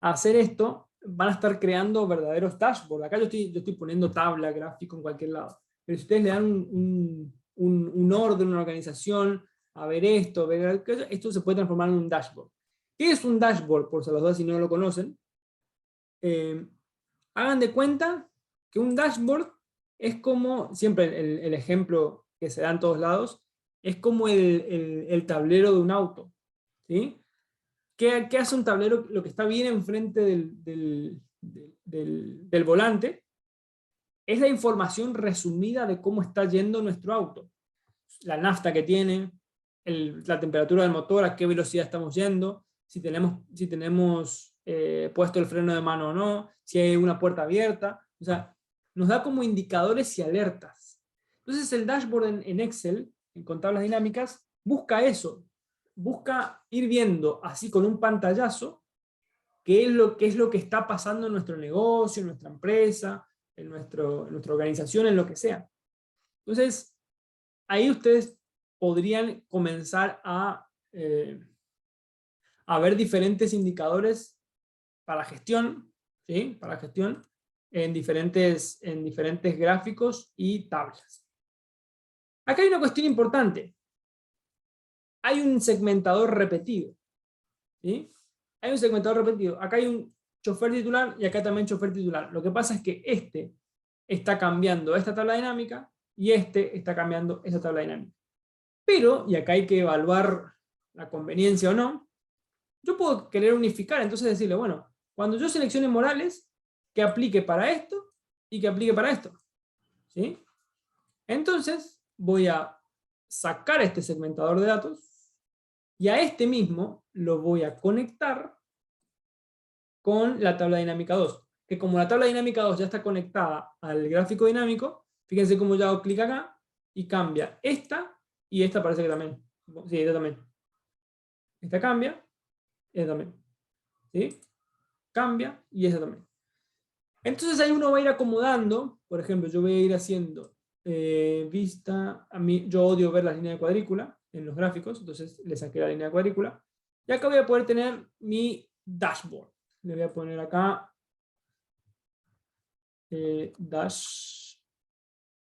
hacer esto, van a estar creando verdaderos dashboards. Acá yo estoy poniendo tabla, gráfico en cualquier lado. Pero si ustedes le dan un orden, una organización, a ver esto, esto se puede transformar en un dashboard. ¿Qué es un dashboard? Por si las dudas, si no lo conocen. Hagan de cuenta que un dashboard es como, siempre el ejemplo que se da en todos lados, es como el tablero de un auto. ¿Sí? ¿Qué hace un tablero? Lo que está bien enfrente del volante es la información resumida de cómo está yendo nuestro auto. La nafta que tiene, la temperatura del motor, a qué velocidad estamos yendo, si tenemos puesto el freno de mano o no, si hay una puerta abierta. O sea, nos da como indicadores y alertas. Entonces el dashboard en Excel, con tablas dinámicas, busca eso. Busca ir viendo así con un pantallazo qué es lo que está pasando en nuestro negocio, en nuestra empresa, en nuestra organización, en lo que sea. Entonces, ahí ustedes podrían comenzar a ver diferentes indicadores para gestión, ¿sí? Para gestión en diferentes gráficos y tablas. Acá hay una cuestión importante. Hay un segmentador repetido, ¿sí? Hay un segmentador repetido. Acá hay un chofer titular y acá también chofer titular. Lo que pasa es que este está cambiando esta tabla dinámica y este está cambiando esta tabla dinámica. Pero, y acá hay que evaluar la conveniencia o no, yo puedo querer unificar, entonces decirle, bueno, cuando yo seleccione Morales, que aplique para esto y que aplique para esto. ¿Sí? Entonces, voy a sacar este segmentador de datos y a este mismo lo voy a conectar con la tabla dinámica 2. Que como la tabla dinámica 2 ya está conectada al gráfico dinámico, fíjense cómo yo hago clic acá y cambia esta y esta parece que también. Sí, esta también. Esta cambia, esta también. ¿Sí? Cambia y esta también. Entonces ahí uno va a ir acomodando, por ejemplo, yo voy a ir haciendo vista, a mí, yo odio ver las líneas de cuadrícula en los gráficos, entonces le saqué la línea de cuadrícula, y acá voy a poder tener mi dashboard. Le voy a poner acá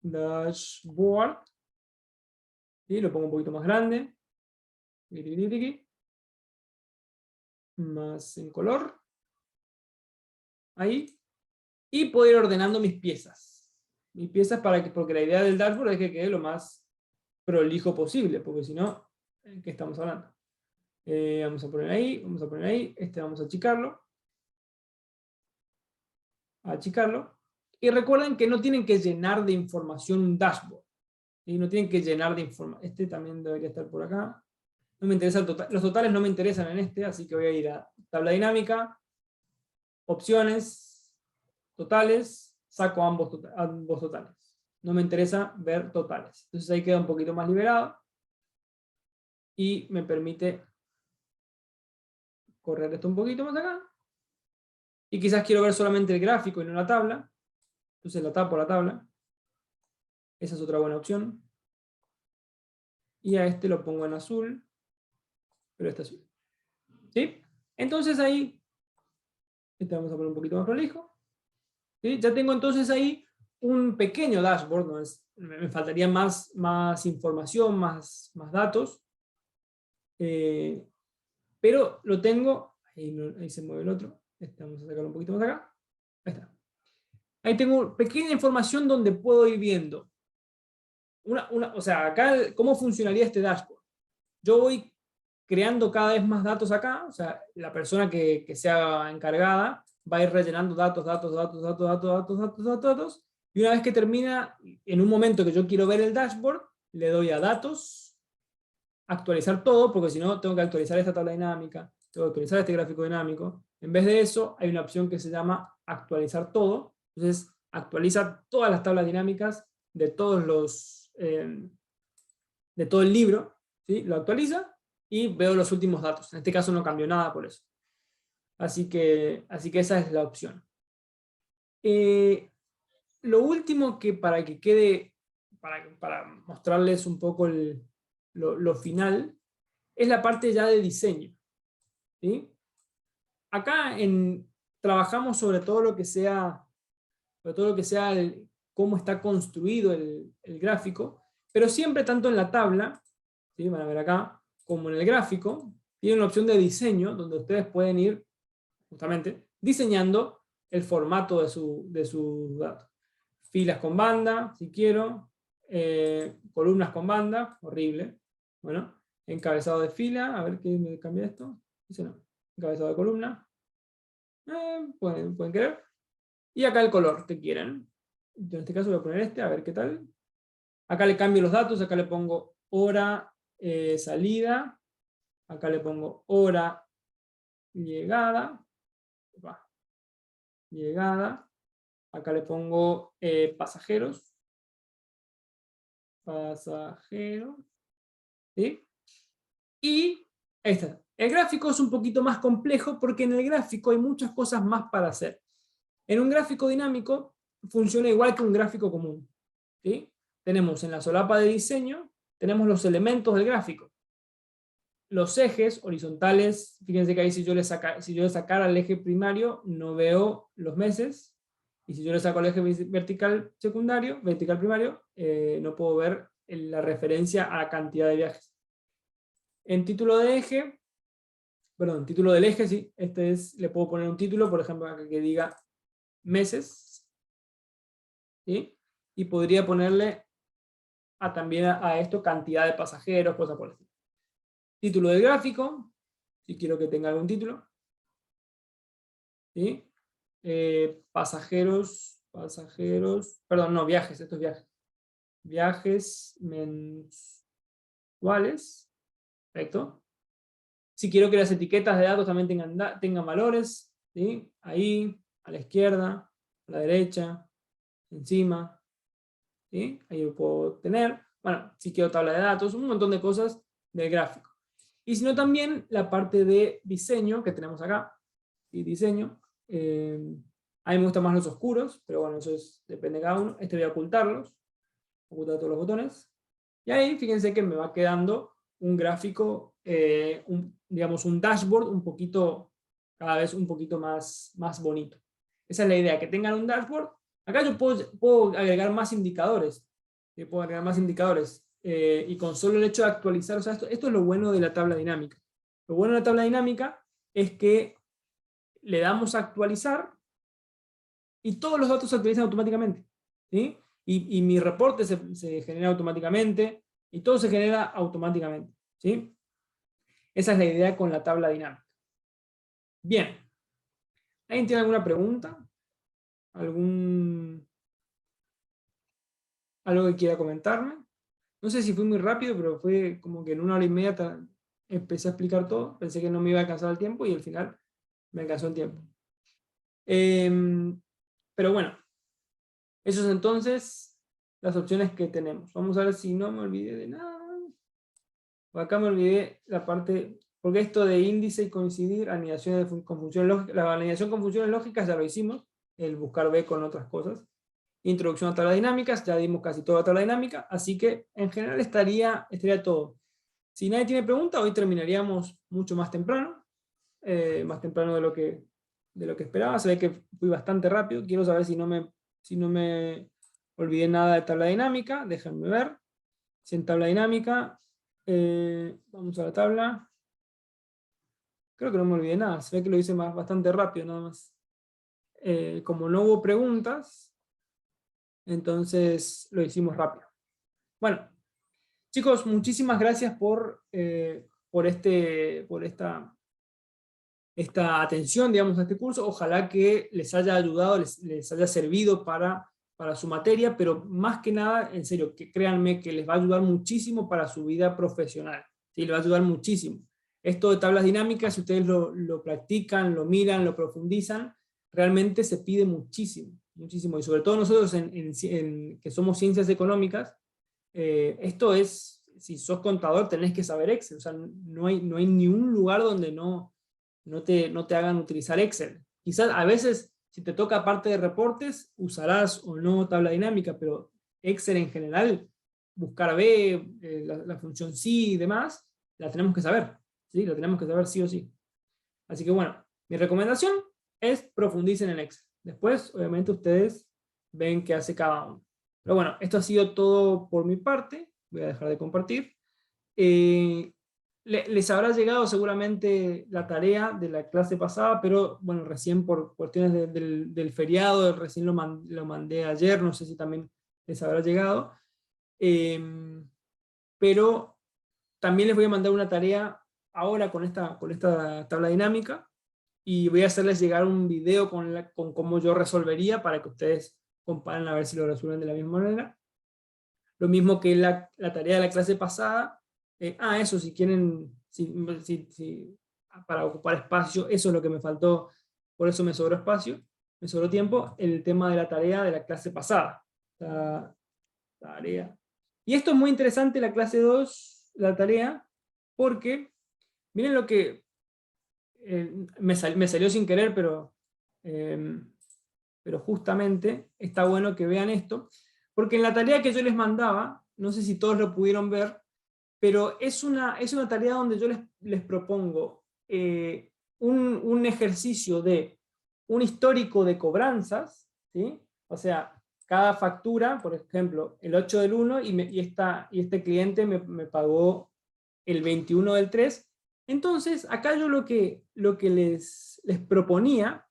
dashboard, y lo pongo un poquito más grande, más en color, ahí, y puedo ir ordenando mis piezas. Mis piezas porque la idea del dashboard es que quede lo más prolijo posible, porque si no, ¿de qué estamos hablando? Vamos a poner ahí, este vamos a achicarlo, y recuerden que no tienen que llenar de información un dashboard, ¿sí? No tienen que llenar de información, este también debería estar por acá, no me interesa el total, los totales no me interesan en este, así que voy a ir a tabla dinámica, opciones, totales, saco ambos totales, no me interesa ver totales, entonces ahí queda un poquito más liberado, y me permite correr esto un poquito más acá, y quizás quiero ver solamente el gráfico y no la tabla, entonces la tapo la tabla, esa es otra buena opción, y a este lo pongo en azul, pero este azul, ¿sí? Entonces ahí, este vamos a poner un poquito más prolijo, ¿sí? Ya tengo entonces ahí un pequeño dashboard, ¿no? Me faltaría más información, más datos, pero lo tengo, ahí se mueve el otro, este vamos a sacarlo un poquito más acá, ahí está. Ahí tengo pequeña información donde puedo ir viendo. O sea, acá, ¿cómo funcionaría este dashboard? Yo voy creando cada vez más datos acá, o sea, la persona que sea encargada va a ir rellenando datos, y una vez que termina, en un momento que yo quiero ver el dashboard, le doy a datos, actualizar todo, porque si no tengo que actualizar esta tabla dinámica, tengo que actualizar este gráfico dinámico. En vez de eso, hay una opción que se llama actualizar todo, entonces actualiza todas las tablas dinámicas de todos de todo el libro, ¿sí? Lo actualiza y veo los últimos datos. En este caso no cambió nada por eso. Así que esa es la opción. Lo último que para que quede, para mostrarles un poco lo final, es la parte ya de diseño. ¿Sí? Acá trabajamos sobre todo lo que sea, cómo está construido el gráfico, pero siempre tanto en la tabla, ¿sí? Van a ver acá, como en el gráfico, tienen una opción de diseño, donde ustedes pueden ir justamente diseñando el formato de sus datos. Filas con banda, si quiero, columnas con banda, horrible. Bueno, encabezado de fila, a ver qué me cambia esto. Dice no, encabezado de columna. Pueden querer. Y acá el color que quieran. Yo en este caso voy a poner este, a ver qué tal. Acá le cambio los datos, acá le pongo hora salida, acá le pongo hora llegada, llegada, Acá le pongo pasajeros. Pasajeros. ¿Sí? Y ahí está. El gráfico es un poquito más complejo porque en el gráfico hay muchas cosas más para hacer. En un gráfico dinámico funciona igual que un gráfico común. ¿Sí? Tenemos en la solapa de diseño, tenemos los elementos del gráfico. Los ejes horizontales, fíjense que ahí si yo le sacara el eje primario, no veo los meses. Y si yo le saco el eje vertical secundario, vertical primario, no puedo ver la referencia a la cantidad de viajes. En título de eje, perdón, título del eje, sí, este es, le puedo poner un título, por ejemplo, acá que diga meses, ¿sí? Y podría ponerle también a esto cantidad de pasajeros, cosas por el estilo. Título del gráfico, si quiero que tenga algún título, ¿sí? Pasajeros, perdón, no, viajes, esto es viajes. Viajes mensuales, perfecto. Si quiero que las etiquetas de datos también tengan valores, ¿sí? Ahí, a la izquierda, a la derecha, encima, ¿sí? Ahí lo puedo tener. Bueno, si quiero tabla de datos, un montón de cosas del gráfico. Y si no también la parte de diseño que tenemos acá, y diseño, a mí me gustan más los oscuros, pero bueno, eso depende de cada uno. Este voy a ocultarlos, ocultar todos los botones. Y ahí fíjense que me va quedando un gráfico, digamos un dashboard cada vez un poquito más bonito. Esa es la idea, que tengan un dashboard. Acá yo puedo agregar más indicadores. Puedo agregar más indicadores. Y con solo el hecho de actualizar, o sea, esto es lo bueno de la tabla dinámica. Lo bueno de la tabla dinámica es que le damos a actualizar y todos los datos se actualizan automáticamente. ¿Sí? Y mi reporte se genera automáticamente y todo se genera automáticamente. ¿Sí? Esa es la idea con la tabla dinámica. Bien. ¿Alguien tiene alguna pregunta? ¿Algo que quiera comentarme? No sé si fue muy rápido, pero fue como que en 1 hora y media empecé a explicar todo. Pensé que no me iba a alcanzar el tiempo y al final me alcanzó el tiempo. Pero bueno, eso es entonces las opciones que tenemos. Vamos a ver si no me olvidé de nada. Por acá me olvidé la parte, porque esto de índice y coincidir, anidación con funciones lógicas, la anidación con funciones lógicas ya lo hicimos, el buscar B con otras cosas. Introducción a tablas dinámicas, ya dimos casi toda la tabla dinámica, así que en general estaría todo. Si nadie tiene pregunta, hoy terminaríamos mucho más temprano de lo que esperaba. Se ve que fui bastante rápido. Quiero saber si no me olvidé nada de tabla dinámica. Déjenme ver. Si en tabla dinámica, vamos a la tabla. Creo que no me olvidé nada. Se ve que lo hice bastante rápido nada más. Como no hubo preguntas, entonces lo hicimos rápido. Bueno, chicos, muchísimas gracias por esta atención, digamos, a este curso. Ojalá que les haya ayudado, les haya servido para su materia, pero más que nada, en serio, que créanme que les va a ayudar muchísimo para su vida profesional. ¿Sí? Les va a ayudar muchísimo. Esto de tablas dinámicas, si ustedes lo practican, lo miran, lo profundizan, realmente se pide muchísimo, muchísimo. Y sobre todo nosotros que somos ciencias económicas, esto es, si sos contador tenés que saber Excel. O sea, no hay ni un lugar donde no te hagan utilizar Excel. Quizás a veces, si te toca parte de reportes, usarás o no tabla dinámica, pero Excel en general, buscar B, la función sí y demás, la tenemos que saber. ¿Sí? La tenemos que saber sí o sí. Así que bueno, mi recomendación es profundicen en Excel. Después, obviamente, ustedes ven qué hace cada uno. Pero bueno, esto ha sido todo por mi parte. Voy a dejar de compartir. Les habrá llegado seguramente la tarea de la clase pasada, pero bueno, recién por cuestiones del feriado, recién lo mandé ayer, no sé si también les habrá llegado. Pero también les voy a mandar una tarea ahora con esta tabla dinámica, y voy a hacerles llegar un video con cómo yo resolvería para que ustedes comparen a ver si lo resuelven de la misma manera. Lo mismo que la tarea de la clase pasada. Eso, si quieren, para ocupar espacio, eso es lo que me faltó, por eso me sobró espacio. me sobró tiempo, el tema de la tarea de la clase pasada. La tarea. Y esto es muy interesante, la clase 2, la tarea, porque miren lo que me salió sin querer, pero justamente está bueno que vean esto, porque en la tarea que yo les mandaba, no sé si todos lo pudieron ver, pero es una tarea donde yo les propongo un ejercicio de un histórico de cobranzas, ¿sí? O sea, cada factura, por ejemplo, el 8 del 1 y este cliente me pagó el 21 del 3. Entonces, acá yo lo que les proponía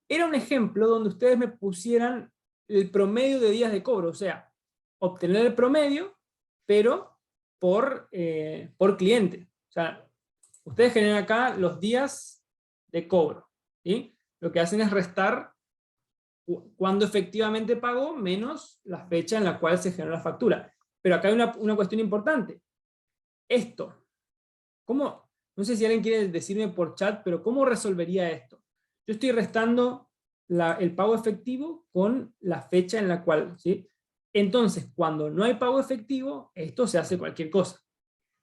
era un ejemplo donde ustedes me pusieran el promedio de días de cobro, o sea, obtener el promedio, pero por cliente. O sea, ustedes generan acá los días de cobro, ¿sí? Lo que hacen es restar cuando efectivamente pagó menos la fecha en la cual se generó la factura. Pero acá hay una cuestión importante. Esto, ¿cómo? No sé si alguien quiere decirme por chat, pero ¿cómo resolvería esto? Yo estoy restando el pago efectivo con la fecha en la cual, ¿sí? Entonces, cuando no hay pago efectivo, esto se hace cualquier cosa.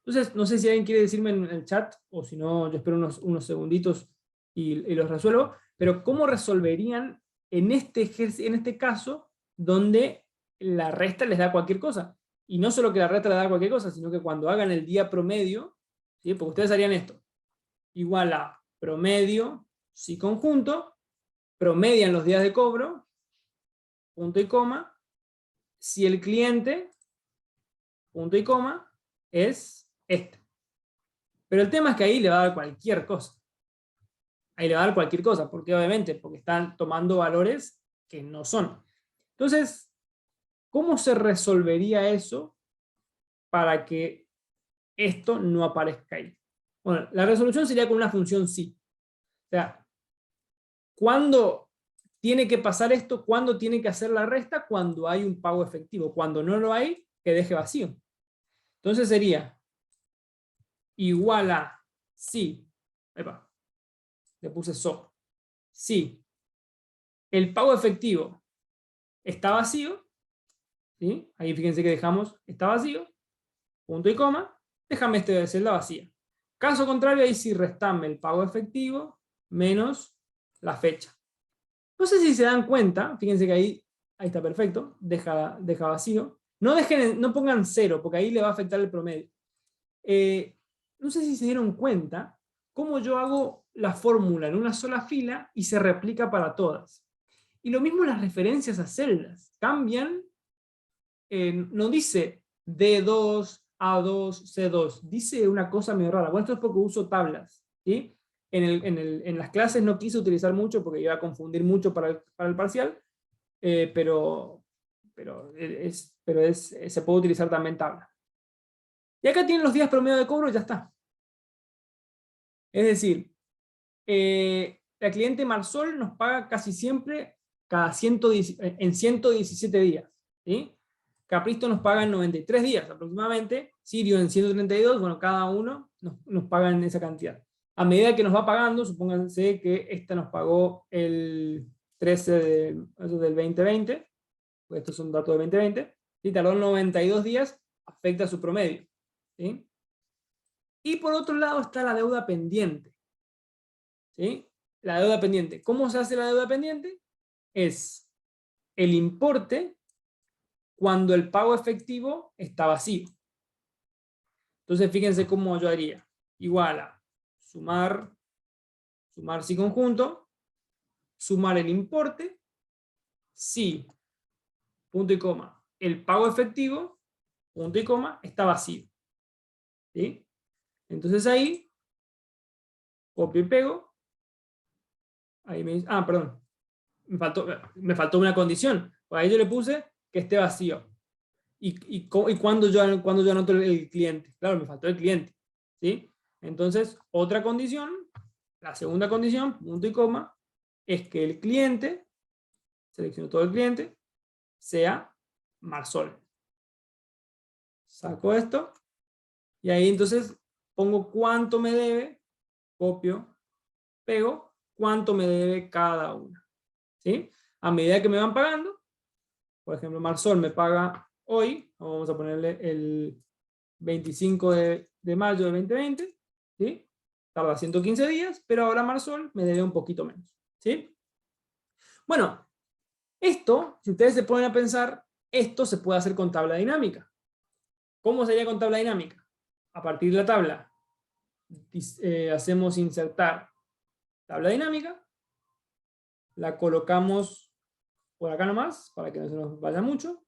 Entonces, no sé si alguien quiere decirme en el chat, o si no, yo espero unos segunditos y los resuelvo, pero ¿cómo resolverían en este caso donde la resta les da cualquier cosa? Y no solo que la resta les da cualquier cosa, sino que cuando hagan el día promedio, ¿sí? Porque ustedes harían esto, igual a promedio, si conjunto, promedian los días de cobro, punto y coma, si el cliente, punto y coma, es este. Pero el tema es que ahí le va a dar cualquier cosa. Ahí le va a dar cualquier cosa, porque obviamente, porque están tomando valores que no son. Entonces, ¿cómo se resolvería eso para que esto no aparezca ahí? Bueno, la resolución sería con una función sí. O sea, ¿cuándo tiene que pasar esto? ¿Cuándo tiene que hacer la resta? Cuando hay un pago efectivo. Cuando no lo hay, que deje vacío. Entonces sería igual a sí. Epa, le puse so. Sí, el pago efectivo está vacío, ¿sí? Ahí fíjense que dejamos está vacío, punto y coma, déjame este celda vacía. Caso contrario, ahí sí restame el pago efectivo menos la fecha. No sé si se dan cuenta, fíjense que ahí está perfecto, deja vacío. No pongan 0, porque ahí le va a afectar el promedio. No sé si se dieron cuenta cómo yo hago la fórmula en una sola fila y se replica para todas. Y lo mismo las referencias a celdas. Cambian, no dice D2, A2, C2. Dice una cosa medio rara. Bueno, esto es porque uso tablas, ¿sí? En las clases no quise utilizar mucho porque iba a confundir mucho para el parcial, pero se puede utilizar también tabla. Y acá tienen los días promedio de cobro y ya está. Es decir, la cliente Marsol nos paga casi siempre en 117 días. ¿Sí? Capristo nos paga en 93 días aproximadamente. Sirio en 132, bueno, cada uno nos paga en esa cantidad. A medida que nos va pagando, supónganse que esta nos pagó el 13 del 2020, pues estos son datos del 2020, y tardó 92 días, afecta su promedio. ¿Sí? Y por otro lado está la deuda pendiente. ¿Sí? La deuda pendiente. ¿Cómo se hace la deuda pendiente? Es el importe cuando el pago efectivo está vacío. Entonces fíjense cómo yo haría. Igual a sumar si conjunto, sumar el importe, si, punto y coma, el pago efectivo, punto y coma, está vacío. ¿Sí? Entonces ahí, copio y pego. Ahí perdón. Me faltó una condición. Por ahí yo le puse que esté vacío. ¿Y cuándo yo anoto el cliente? Claro, me faltó el cliente. ¿Sí? Entonces, otra condición, la segunda condición, punto y coma, es que el cliente, selecciono todo el cliente, sea Marsol. Saco esto, y ahí entonces pongo cuánto me debe, copio, pego, cuánto me debe cada una. ¿sí? A medida que me van pagando, por ejemplo, Marsol me paga hoy, vamos a ponerle el 25 de mayo de 2020, ¿sí? Tarda 115 días, pero ahora Marsol me debe un poquito menos, ¿sí? Bueno, esto, si ustedes se ponen a pensar, esto se puede hacer con tabla dinámica. ¿Cómo sería con tabla dinámica? A partir de la tabla, hacemos insertar tabla dinámica, la colocamos por acá nomás, para que no se nos vaya mucho,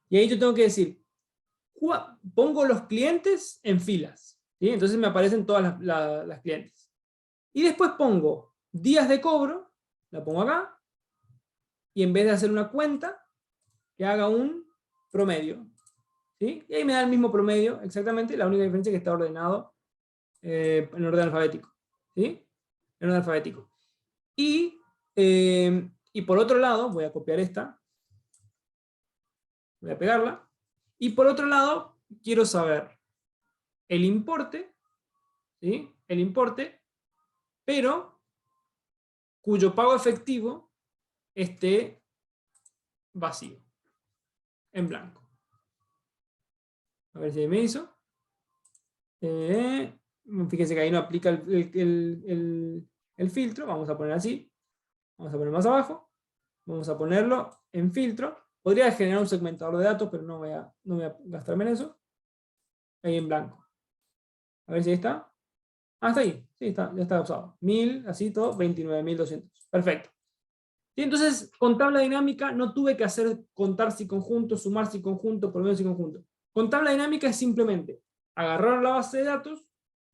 y ahí yo tengo que decir, pongo los clientes en filas, ¿sí? Entonces me aparecen todas las clientes. Y después pongo días de cobro, la pongo acá, y en vez de hacer una cuenta, que haga un promedio, ¿sí? Y ahí me da el mismo promedio, exactamente, la única diferencia es que está ordenado en orden alfabético, ¿sí? En orden alfabético. Y por otro lado, voy a copiar esta, voy a pegarla, y por otro lado, quiero saber el importe, ¿sí? El importe, pero cuyo pago efectivo esté vacío, en blanco. A ver si me hizo. Fíjense que ahí no aplica el filtro, vamos a poner así, vamos a poner más abajo, vamos a ponerlo en filtro. Podría generar un segmentador de datos, pero no voy a gastarme en eso. Ahí en blanco. A ver si ahí está. Ah, está ahí. Sí, está, ya está usado. 1000, así todo, 29.200. Perfecto. Y entonces, con tabla dinámica no tuve que hacer contar si conjunto, sumar si conjunto, promedio si conjunto. Con tabla dinámica es simplemente agarrar la base de datos,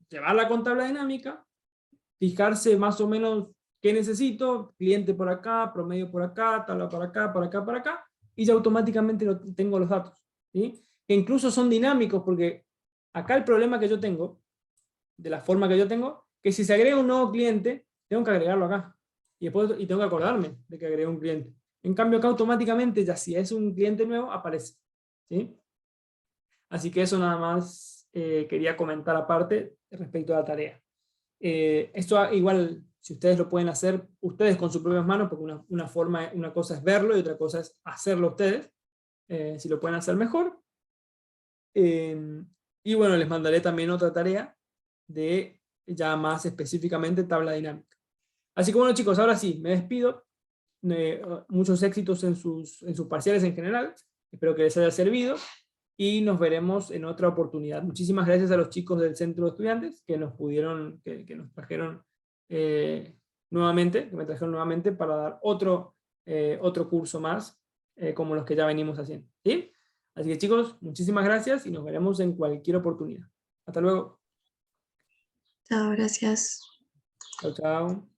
llevarla con tabla dinámica, fijarse más o menos qué necesito, cliente por acá, promedio por acá, tabla por acá, por acá, por acá, y ya automáticamente tengo los datos, ¿sí? Que incluso son dinámicos, porque acá el problema que yo tengo, de la forma que yo tengo, que si se agrega un nuevo cliente, tengo que agregarlo acá. Y tengo que acordarme de que agregué un cliente. En cambio acá automáticamente, ya si es un cliente nuevo, aparece, ¿sí? Así que eso nada más quería comentar aparte respecto a la tarea. Esto igual, si ustedes lo pueden hacer ustedes con sus propias manos, porque una cosa es verlo y otra cosa es hacerlo ustedes, si lo pueden hacer mejor. Y bueno, les mandaré también otra tarea de ya más específicamente tabla dinámica. Así que bueno chicos, ahora sí, me despido. Muchos éxitos en sus parciales en general. Espero que les haya servido y nos veremos en otra oportunidad. Muchísimas gracias a los chicos del Centro de Estudiantes que nos trajeron nuevamente, que me trajeron nuevamente para dar otro curso más como los que ya venimos haciendo. ¿Sí? Así que chicos, muchísimas gracias y nos veremos en cualquier oportunidad. Hasta luego. Chao, gracias. Chao, chao.